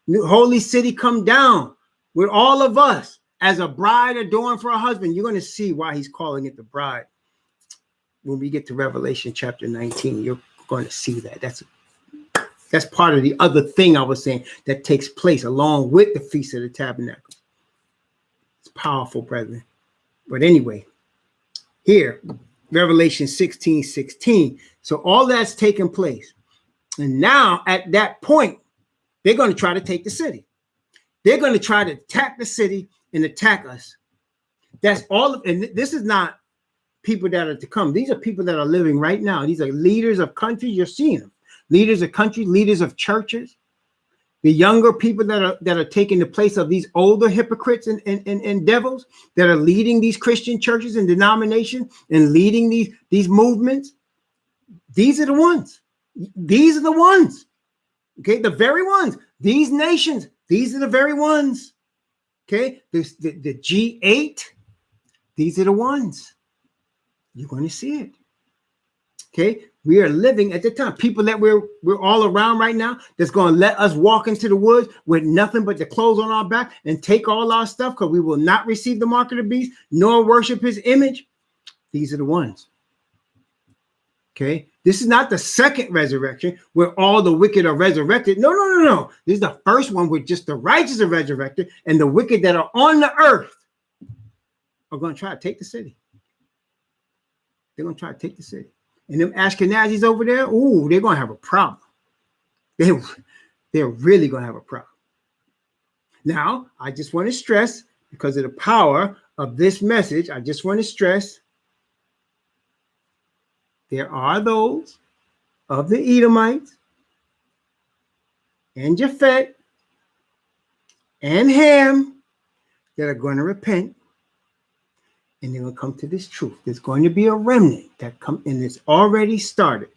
New holy city come down with all of us as a bride adorned for a husband. You're going to see why he's calling it the bride. When we get to Revelation chapter 19, you're going to see that. That's part of the other thing I was saying that takes place along with the Feast of the Tabernacles. It's powerful, brethren. But anyway, here, Revelation 16:16. So all that's taken place. And now at that point, they're going to try to take the city. They're going to try to attack the city and attack us. That's all. And this is not people that are to come. These are people that are living right now. These are leaders of countries. You're seeing them. Leaders of countries, leaders of churches. The younger people that are taking the place of these older hypocrites and devils that are leading these Christian churches and denominations and leading these movements. These are the ones. These are the ones. Okay, the very ones. These nations, these are the very ones. Okay, the G8, these are the ones. You're going to see it. Okay, we are living at the time. People that we're all around right now that's going to let us walk into the woods with nothing but the clothes on our back and take all our stuff because we will not receive the mark of the beast nor worship his image. These are the ones. Okay, this is not the second resurrection where all the wicked are resurrected. No. This is the first one where just the righteous are resurrected and the wicked that are on the earth are going to try to take the city. They're going to try to take the city. And them Ashkenazis over there, ooh, they're going to have a problem. They're really going to have a problem. Now, I just want to stress, because of the power of this message, I just want to stress there are those of the Edomites and Japhet and Ham that are going to repent. And they're going to come to this truth. There's going to be a remnant that come, and it's already started.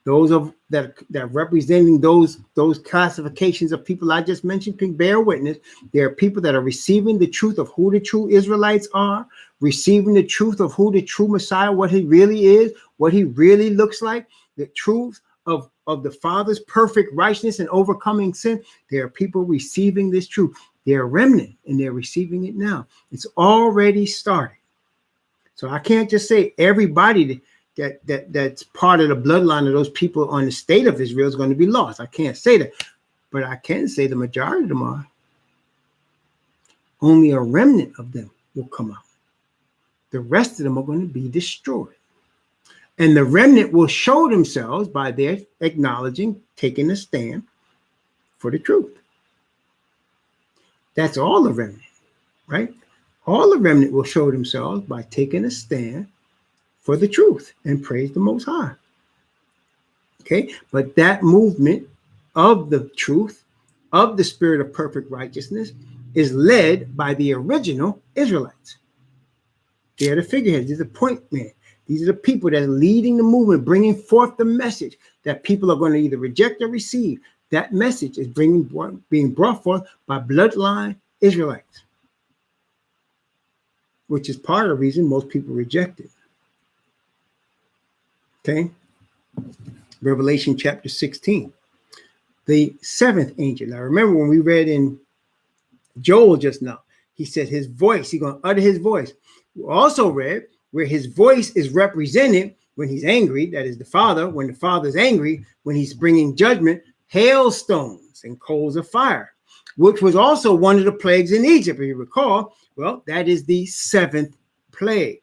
Those of that representing those classifications of people I just mentioned can bear witness. There are people that are receiving the truth of who the true Israelites are, receiving the truth of who the true Messiah, what he really is, what he really looks like, the truth of the Father's perfect righteousness and overcoming sin. There are people receiving this truth. They're a remnant, and they're receiving it now. It's already started. So I can't just say everybody that's part of the bloodline of those people on the state of Israel is going to be lost. I can't say that. But I can say the majority of them are. Only a remnant of them will come out. The rest of them are going to be destroyed. And the remnant will show themselves by their acknowledging, taking a stand for the truth. That's all the remnant, right? All the remnant will show themselves by taking a stand for the truth and praise the Most High. Okay, but that movement of the truth, of the spirit of perfect righteousness, is led by the original Israelites. They're the figureheads. They're the point men. These are the people that are leading the movement, bringing forth the message that people are going to either reject or receive. That message is being brought forth by bloodline Israelites, which is part of the reason most people reject it. Okay. Revelation chapter 16. The seventh angel. Now remember when we read in Joel just now, he said his voice, he's going to utter his voice. We also read where his voice is represented when he's angry, that is the Father, when the Father's angry, when he's bringing judgment, hailstones and coals of fire, which was also one of the plagues in Egypt, if you recall. Well, that is the seventh plague.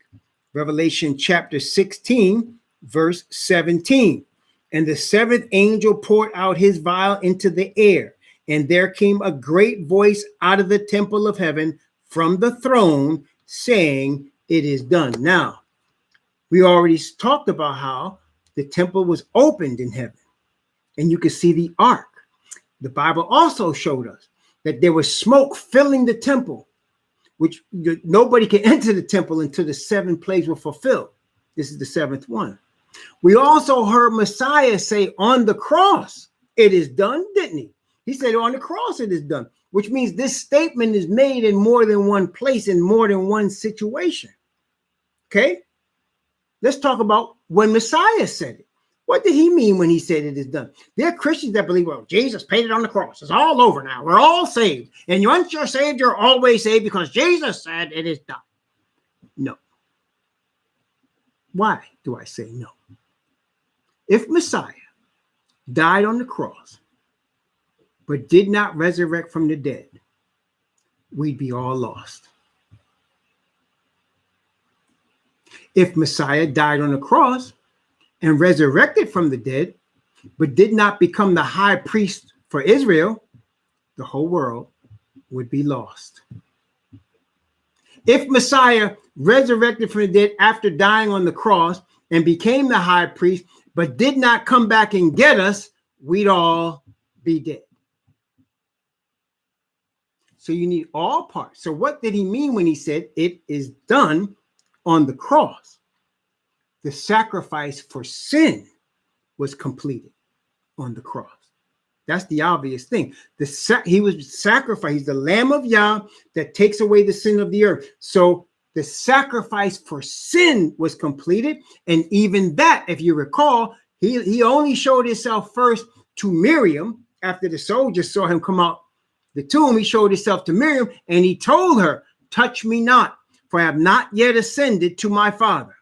Revelation chapter 16, verse 17. And the seventh angel poured out his vial into the air, and there came a great voice out of the temple of heaven from the throne saying, "It is done." Now, we already talked about how the temple was opened in heaven, and you could see the ark. The Bible also showed us that there was smoke filling the temple, which nobody can enter the temple until the 7 plagues were fulfilled. This is the 7th one. We also heard Messiah say on the cross, it is done, didn't he? He said on the cross, it is done, which means this statement is made in more than one place, in more than one situation. Okay? Let's talk about when Messiah said it. What did he mean when he said it is done? There are Christians that believe, well, Jesus paid it on the cross. It's all over now. We're all saved. And once you're saved, you're always saved because Jesus said it is done. No. Why do I say no? If Messiah died on the cross, but did not resurrect from the dead, we'd be all lost. If Messiah died on the cross and resurrected from the dead, but did not become the high priest for Israel, the whole world would be lost. If Messiah resurrected from the dead after dying on the cross and became the high priest, but did not come back and get us, we'd all be dead. So you need all parts. So what did he mean when he said it is done on the cross? The sacrifice for sin was completed on the cross. That's the obvious thing. He was sacrificed. He's the Lamb of Yah that takes away the sin of the earth. So the sacrifice for sin was completed. And even that, if you recall, he only showed himself first to Miriam after the soldiers saw him come out the tomb. He showed himself to Miriam and he told her, touch me not, for I have not yet ascended to my Father.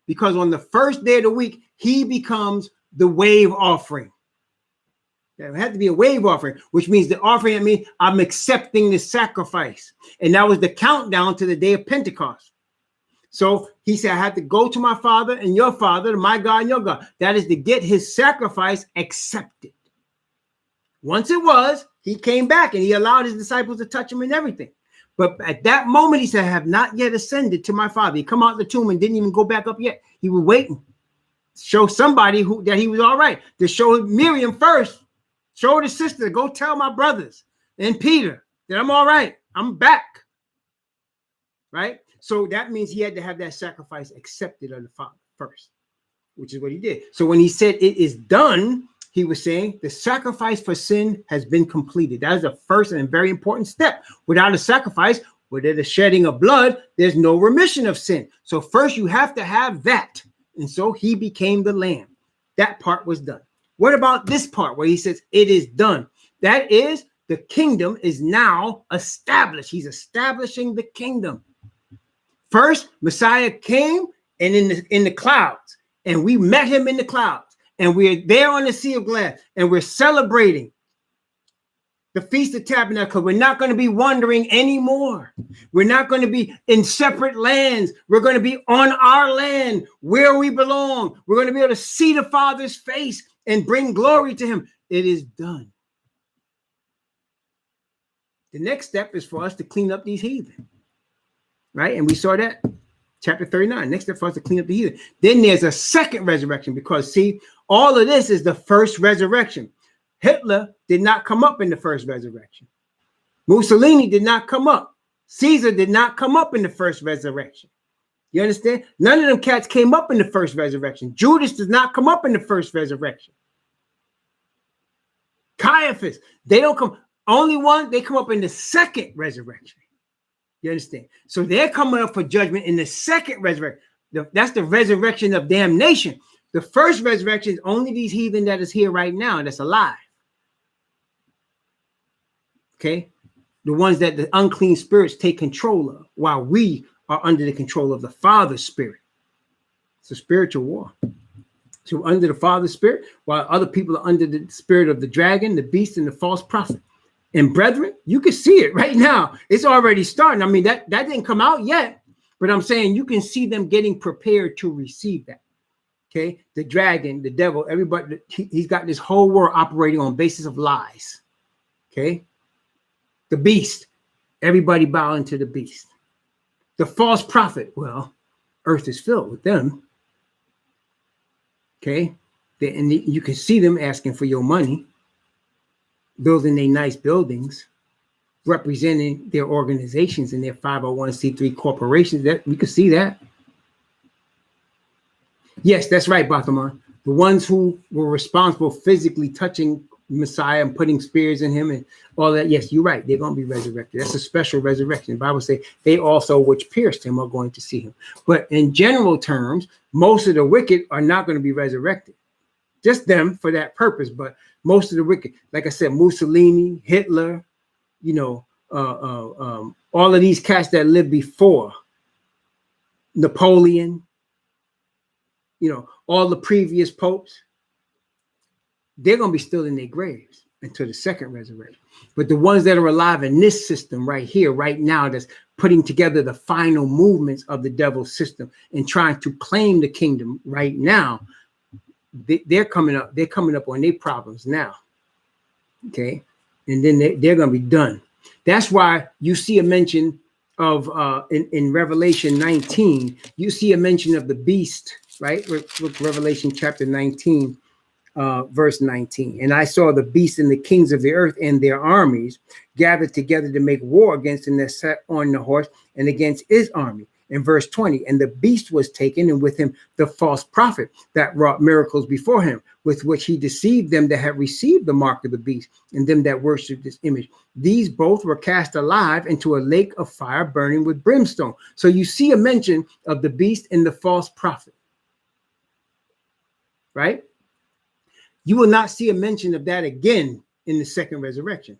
Because on the first day of the week, he becomes the wave offering. There had to be a wave offering, which means the offering, I mean, I'm accepting the sacrifice. And that was the countdown to the day of Pentecost. So he said, I had to go to my Father and your Father, to my God and your God. That is to get his sacrifice accepted. Once it was, he came back and he allowed his disciples to touch him and everything. But at that moment, he said, I have not yet ascended to my Father. He come out of the tomb and didn't even go back up yet. He was waiting. Show somebody that he was all right. To show Miriam first. Show the sister. Go tell my brothers and Peter that I'm all right. I'm back. Right? So that means he had to have that sacrifice accepted of the Father first, which is what he did. So when he said it is done, he was saying the sacrifice for sin has been completed. That is the first and very important step. Without a sacrifice, without the shedding of blood, there's no remission of sin. So first you have to have that. And so he became the lamb. That part was done. What about this part where he says it is done? That is, the kingdom is now established. He's establishing the kingdom. First, Messiah came and in the clouds, and we met him in the clouds. And we're there on the Sea of Glass, and we're celebrating the Feast of Tabernacles. We're not going to be wandering anymore. We're not going to be in separate lands. We're going to be on our land where we belong. We're going to be able to see the Father's face and bring glory to him. It is done. The next step is for us to clean up these heathen, right? And we saw that chapter 39. Next step for us to clean up the heathen. Then there's a second resurrection because, see, all of this is the first resurrection. Hitler did not come up in the first resurrection. Mussolini did not come up. Caesar did not come up in the first resurrection. You understand? None of them cats came up in the first resurrection. Judas does not come up in the first resurrection. Caiaphas, they don't come. Only one, they come up in the second resurrection. You understand? So they're coming up for judgment in the second resurrection. That's the resurrection of damnation. The first resurrection is only these heathen that is here right now and that's alive. Okay? The ones that the unclean spirits take control of while we are under the control of the Father's Spirit. It's a spiritual war. So we're under the Father's Spirit while other people are under the spirit of the dragon, the beast, and the false prophet. And brethren, you can see it right now. It's already starting. I mean, that didn't come out yet, but I'm saying you can see them getting prepared to receive that. Okay, the dragon, the devil, everybody, he's got this whole world operating on basis of lies. Okay, the beast, everybody bowing to the beast. The false prophet, well, earth is filled with them. Okay. And you can see them asking for your money, building their nice buildings, representing their organizations and their 501c3 corporations. That we could see that. Yes, that's right, Bataman. The ones who were responsible physically touching Messiah and putting spears in him and all that. Yes, you're right. They're going to be resurrected. That's a special resurrection. The Bible says they also which pierced him are going to see him. But in general terms, most of the wicked are not going to be resurrected. Just them for that purpose. But most of the wicked, like I said, Mussolini, Hitler, all of these cats that lived before Napoleon, all the previous popes, they're going to be still in their graves until the second resurrection. But the ones that are alive in this system right here, right now, that's putting together the final movements of the devil's system and trying to claim the kingdom right now, they're coming up. They're coming up on their problems now. Okay. And then they're going to be done. That's why you see a mention of in Revelation 19, you see a mention of the beast, right? Look, Revelation chapter 19, verse 19. And I saw the beast and the kings of the earth and their armies gathered together to make war against him that sat on the horse and against his army. In verse 20, and the beast was taken, and with him the false prophet that wrought miracles before him, with which he deceived them that had received the mark of the beast and them that worshipped this image. These both were cast alive into a lake of fire burning with brimstone. So you see a mention of the beast and the false prophet, right? You will not see a mention of that again in the second resurrection.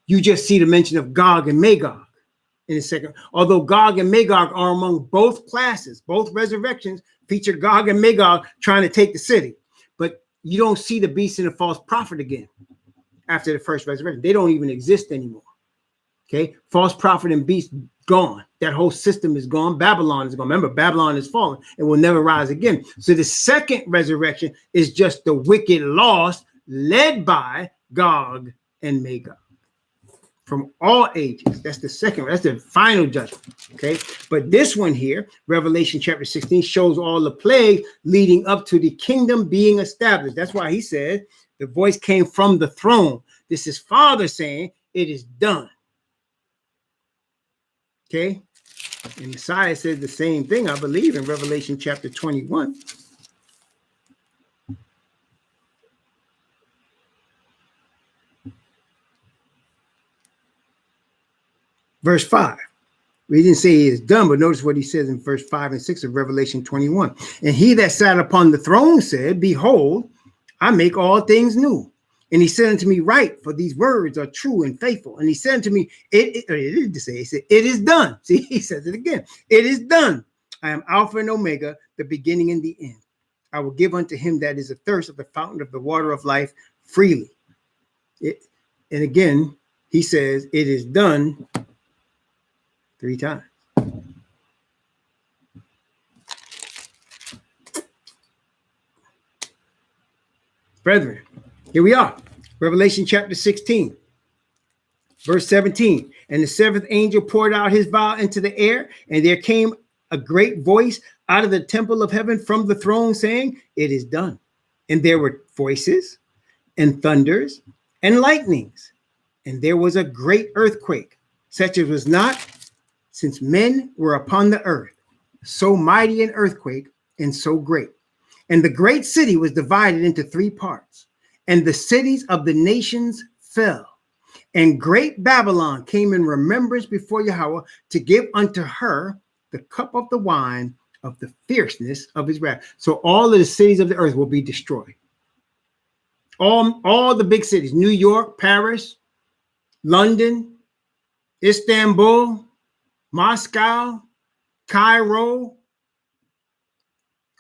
You just see the mention of Gog and Magog in the second. Although Gog and Magog are among both classes, both resurrections feature Gog and Magog trying to take the city. But you don't see the beast and the false prophet again after the first resurrection. They don't even exist anymore. Okay, false prophet and beast gone. That whole system is gone. Babylon is gone. Remember, Babylon is fallen and will never rise again. So the second resurrection is just the wicked lost, led by Gog and Magog from all ages. That's the second. That's the final judgment. Okay, but this one here, Revelation chapter 16, shows all the plagues leading up to the kingdom being established. That's why he said the voice came from the throne. This is Father saying it is done. Okay, and Messiah says the same thing, I believe, in Revelation chapter 21. Verse 5. We didn't say he is done, but notice what he says in verse 5 and 6 of Revelation 21. And he that sat upon the throne said, behold, I make all things new. And he said unto me, write, for these words are true and faithful. And he said unto me, he said, it is done. See, he says it again. It is done. I am Alpha and Omega, the beginning and the end. I will give unto him that is athirst of the fountain of the water of life freely. And again, he says, it is done 3 times. Brethren, here we are. Revelation chapter 16, verse 17. And the seventh angel poured out his vial into the air, and there came a great voice out of the temple of heaven from the throne saying, it is done. And there were voices and thunders and lightnings. And there was a great earthquake, such as was not since men were upon the earth. So mighty an earthquake and so great. And the great city was divided into 3 parts, and the cities of the nations fell. And great Babylon came in remembrance before Yahweh to give unto her the cup of the wine of the fierceness of his wrath. So all of the cities of the earth will be destroyed. All the big cities, New York, Paris, London, Istanbul, Moscow, Cairo,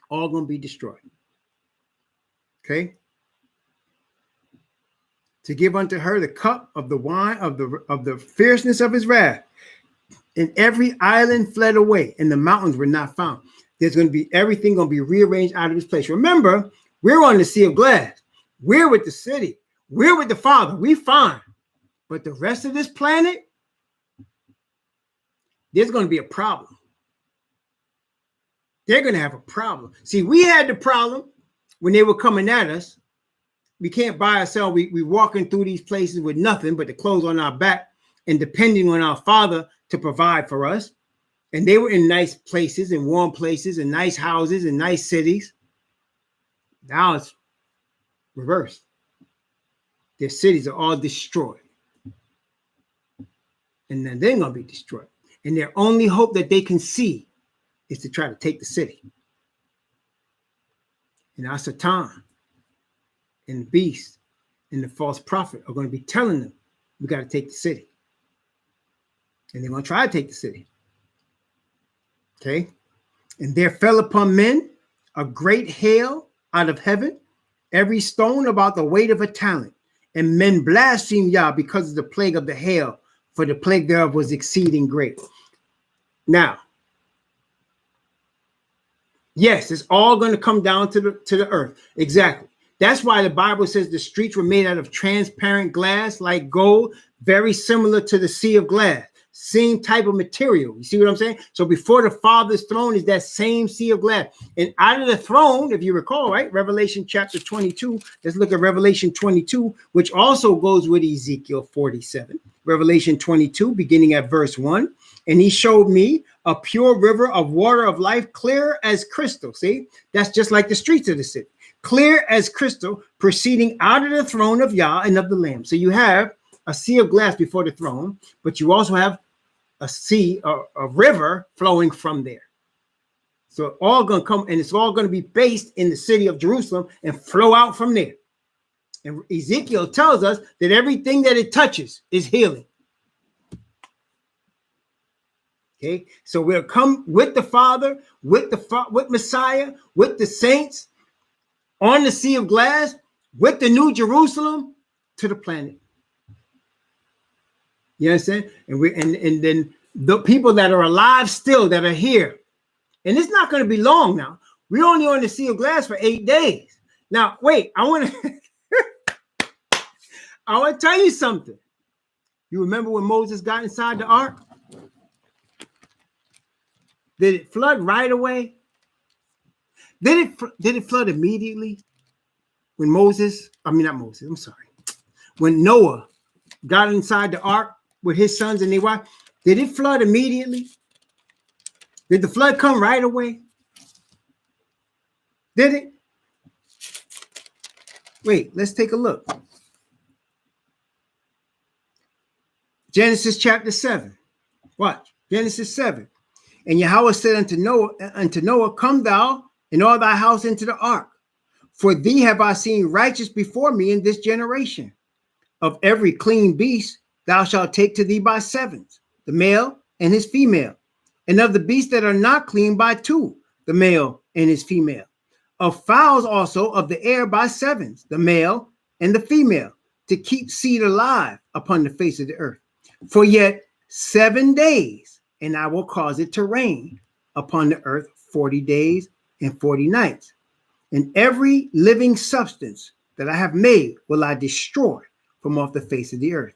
all going to be destroyed. Okay. To give unto her the cup of the wine of the fierceness of his wrath. And every island fled away, and the mountains were not found. There's going to be everything going to be rearranged out of its place. Remember, we're on the Sea of Glass. We're with the city. We're with the Father. We fine. But the rest of this planet, there's going to be a problem. They're going to have a problem. See, we had the problem when they were coming at us, we can't buy ourselves. We walking through these places with nothing but the clothes on our back and depending on our Father to provide for us. And they were in nice places and warm places and nice houses and nice cities. Now it's reversed. Their cities are all destroyed. And then they're going to be destroyed. And their only hope that they can see is to try to take the city. And our Satan and the beast and the false prophet are going to be telling them, we got to take the city. And they're going to try to take the city. Okay? And there fell upon men a great hail out of heaven, every stone about the weight of a talent. And men blasphemed Yah because of the plague of the hail, for the plague thereof was exceeding great. Now, yes, it's all going to come down to the earth. Exactly. That's why the Bible says the streets were made out of transparent glass, like gold, very similar to the sea of glass. Same type of material. You see what I'm saying? So before the Father's throne is that same sea of glass. And out of the throne, if you recall, right? Revelation chapter 22. Let's look at Revelation 22, which also goes with Ezekiel 47. Revelation 22, beginning at verse 1. And he showed me a pure river of water of life, clear as crystal. See, that's just like the streets of the city. Clear as crystal, proceeding out of the throne of Yah and of the Lamb. So you have a sea of glass before the throne, but you also have a sea, a river flowing from there. So it's all going to come, and it's all going to be based in the city of Jerusalem and flow out from there. And Ezekiel tells us that everything that it touches is healing. Okay, so we'll come with the Father, with Messiah, with the saints on the sea of glass, with the New Jerusalem to the planet. You understand? And then the people that are alive still, that are here, and it's not going to be long now. We're only on the sea of glass for 8 days. Now, wait, I want to tell you something. You remember when Moses got inside the ark? Did it flood right away? Did it flood immediately? When when Noah got inside the ark with his sons and their wife, did it flood immediately? Did the flood come right away? Did it? Wait, let's take a look. Genesis chapter 7. Watch. Genesis 7. And Yahweh said unto Noah, come thou and all thy house into the ark. For thee have I seen righteous before me in this generation. Of every clean beast thou shalt take to thee by sevens, the male and his female. And of the beasts that are not clean by two, the male and his female. Of fowls also of the air by sevens, the male and the female, to keep seed alive upon the face of the earth. For yet 7 days, and I will cause it to rain upon the earth 40 days and 40 nights. And every living substance that I have made will I destroy from off the face of the earth.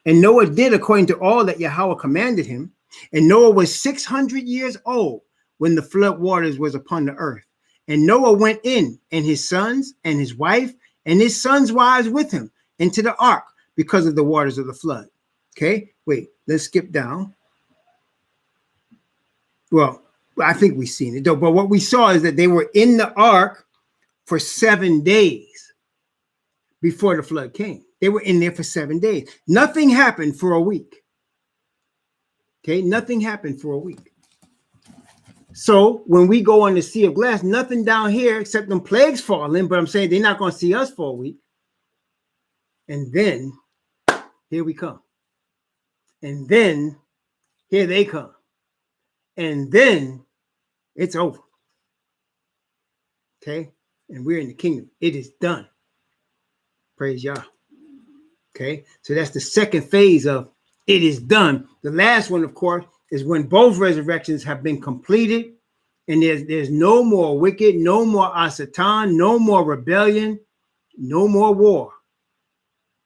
And Noah did according to all that Yahweh commanded him. And Noah was 600 years old when the flood waters was upon the earth. And Noah went in, and his sons and his wife and his sons' wives with him into the ark because of the waters of the flood. Okay, wait, let's skip down. Well, I think we've seen it though, but what we saw is that they were in the ark for 7 days before the flood came. They were in there for 7 days. Nothing happened for a week. Okay, nothing happened for a week. So when we go on the sea of glass, nothing down here except them plagues falling, but I'm saying they're not going to see us for a week. And then here we come. And then here they come. And then it's over. Okay? And we're in the kingdom. It is done. Praise Yah. Okay? So that's the second phase of it is done. The last one, of course, is when both resurrections have been completed. And there's no more wicked, no more Asatan, no more rebellion, no more war.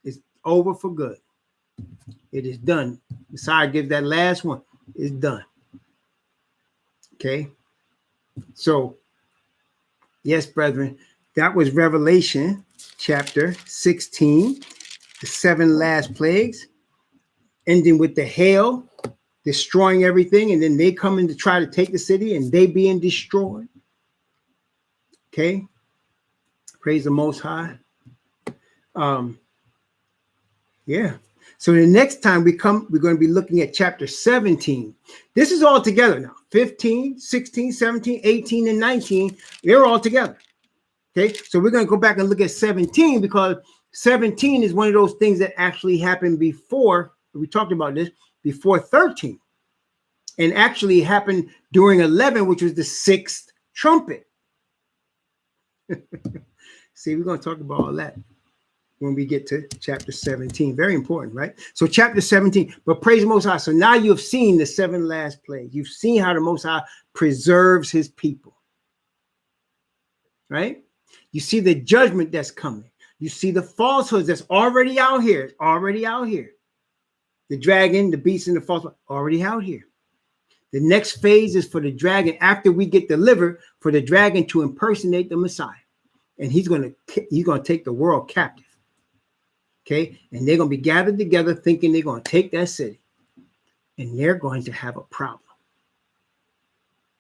It's over for good. It is done. Messiah gives that last one. It's done. Okay, so yes, brethren, That was Revelation chapter 16, the 7 last plagues, ending with the hail, destroying everything, and then they come in to try to take the city and they being destroyed. Okay. Praise the Most High. Yeah. So the next time we come, we're going to be looking at chapter 17. This is all together now. 15, 16, 17, 18, and 19. They're all together. Okay. So we're going to go back and look at 17 because 17 is one of those things that actually happened before. We talked about this before 13. And actually happened during 11, which was the 6th trumpet. See, we're going to talk about all that when we get to chapter 17. Very important, right? So chapter 17, but praise the Most High. So now you've seen the 7 last plagues. You've seen how the Most High preserves his people, right? You see the judgment that's coming. You see the falsehoods that's already out here. It's already out here. The dragon, the beast, and the false one, already out here. The next phase is for the dragon, after we get delivered, for the dragon to impersonate the Messiah. And he's going to take the world captive. Okay. And they're going to be gathered together thinking they're going to take that city. And they're going to have a problem.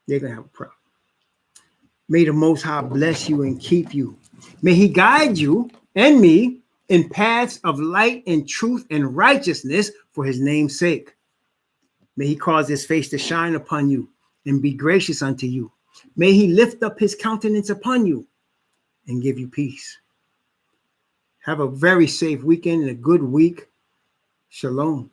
They're going to have a problem. May the Most High bless you and keep you. May he guide you and me in paths of light and truth and righteousness for his name's sake. May he cause his face to shine upon you and be gracious unto you. May he lift up his countenance upon you and give you peace. Have a very safe weekend and a good week. Shalom.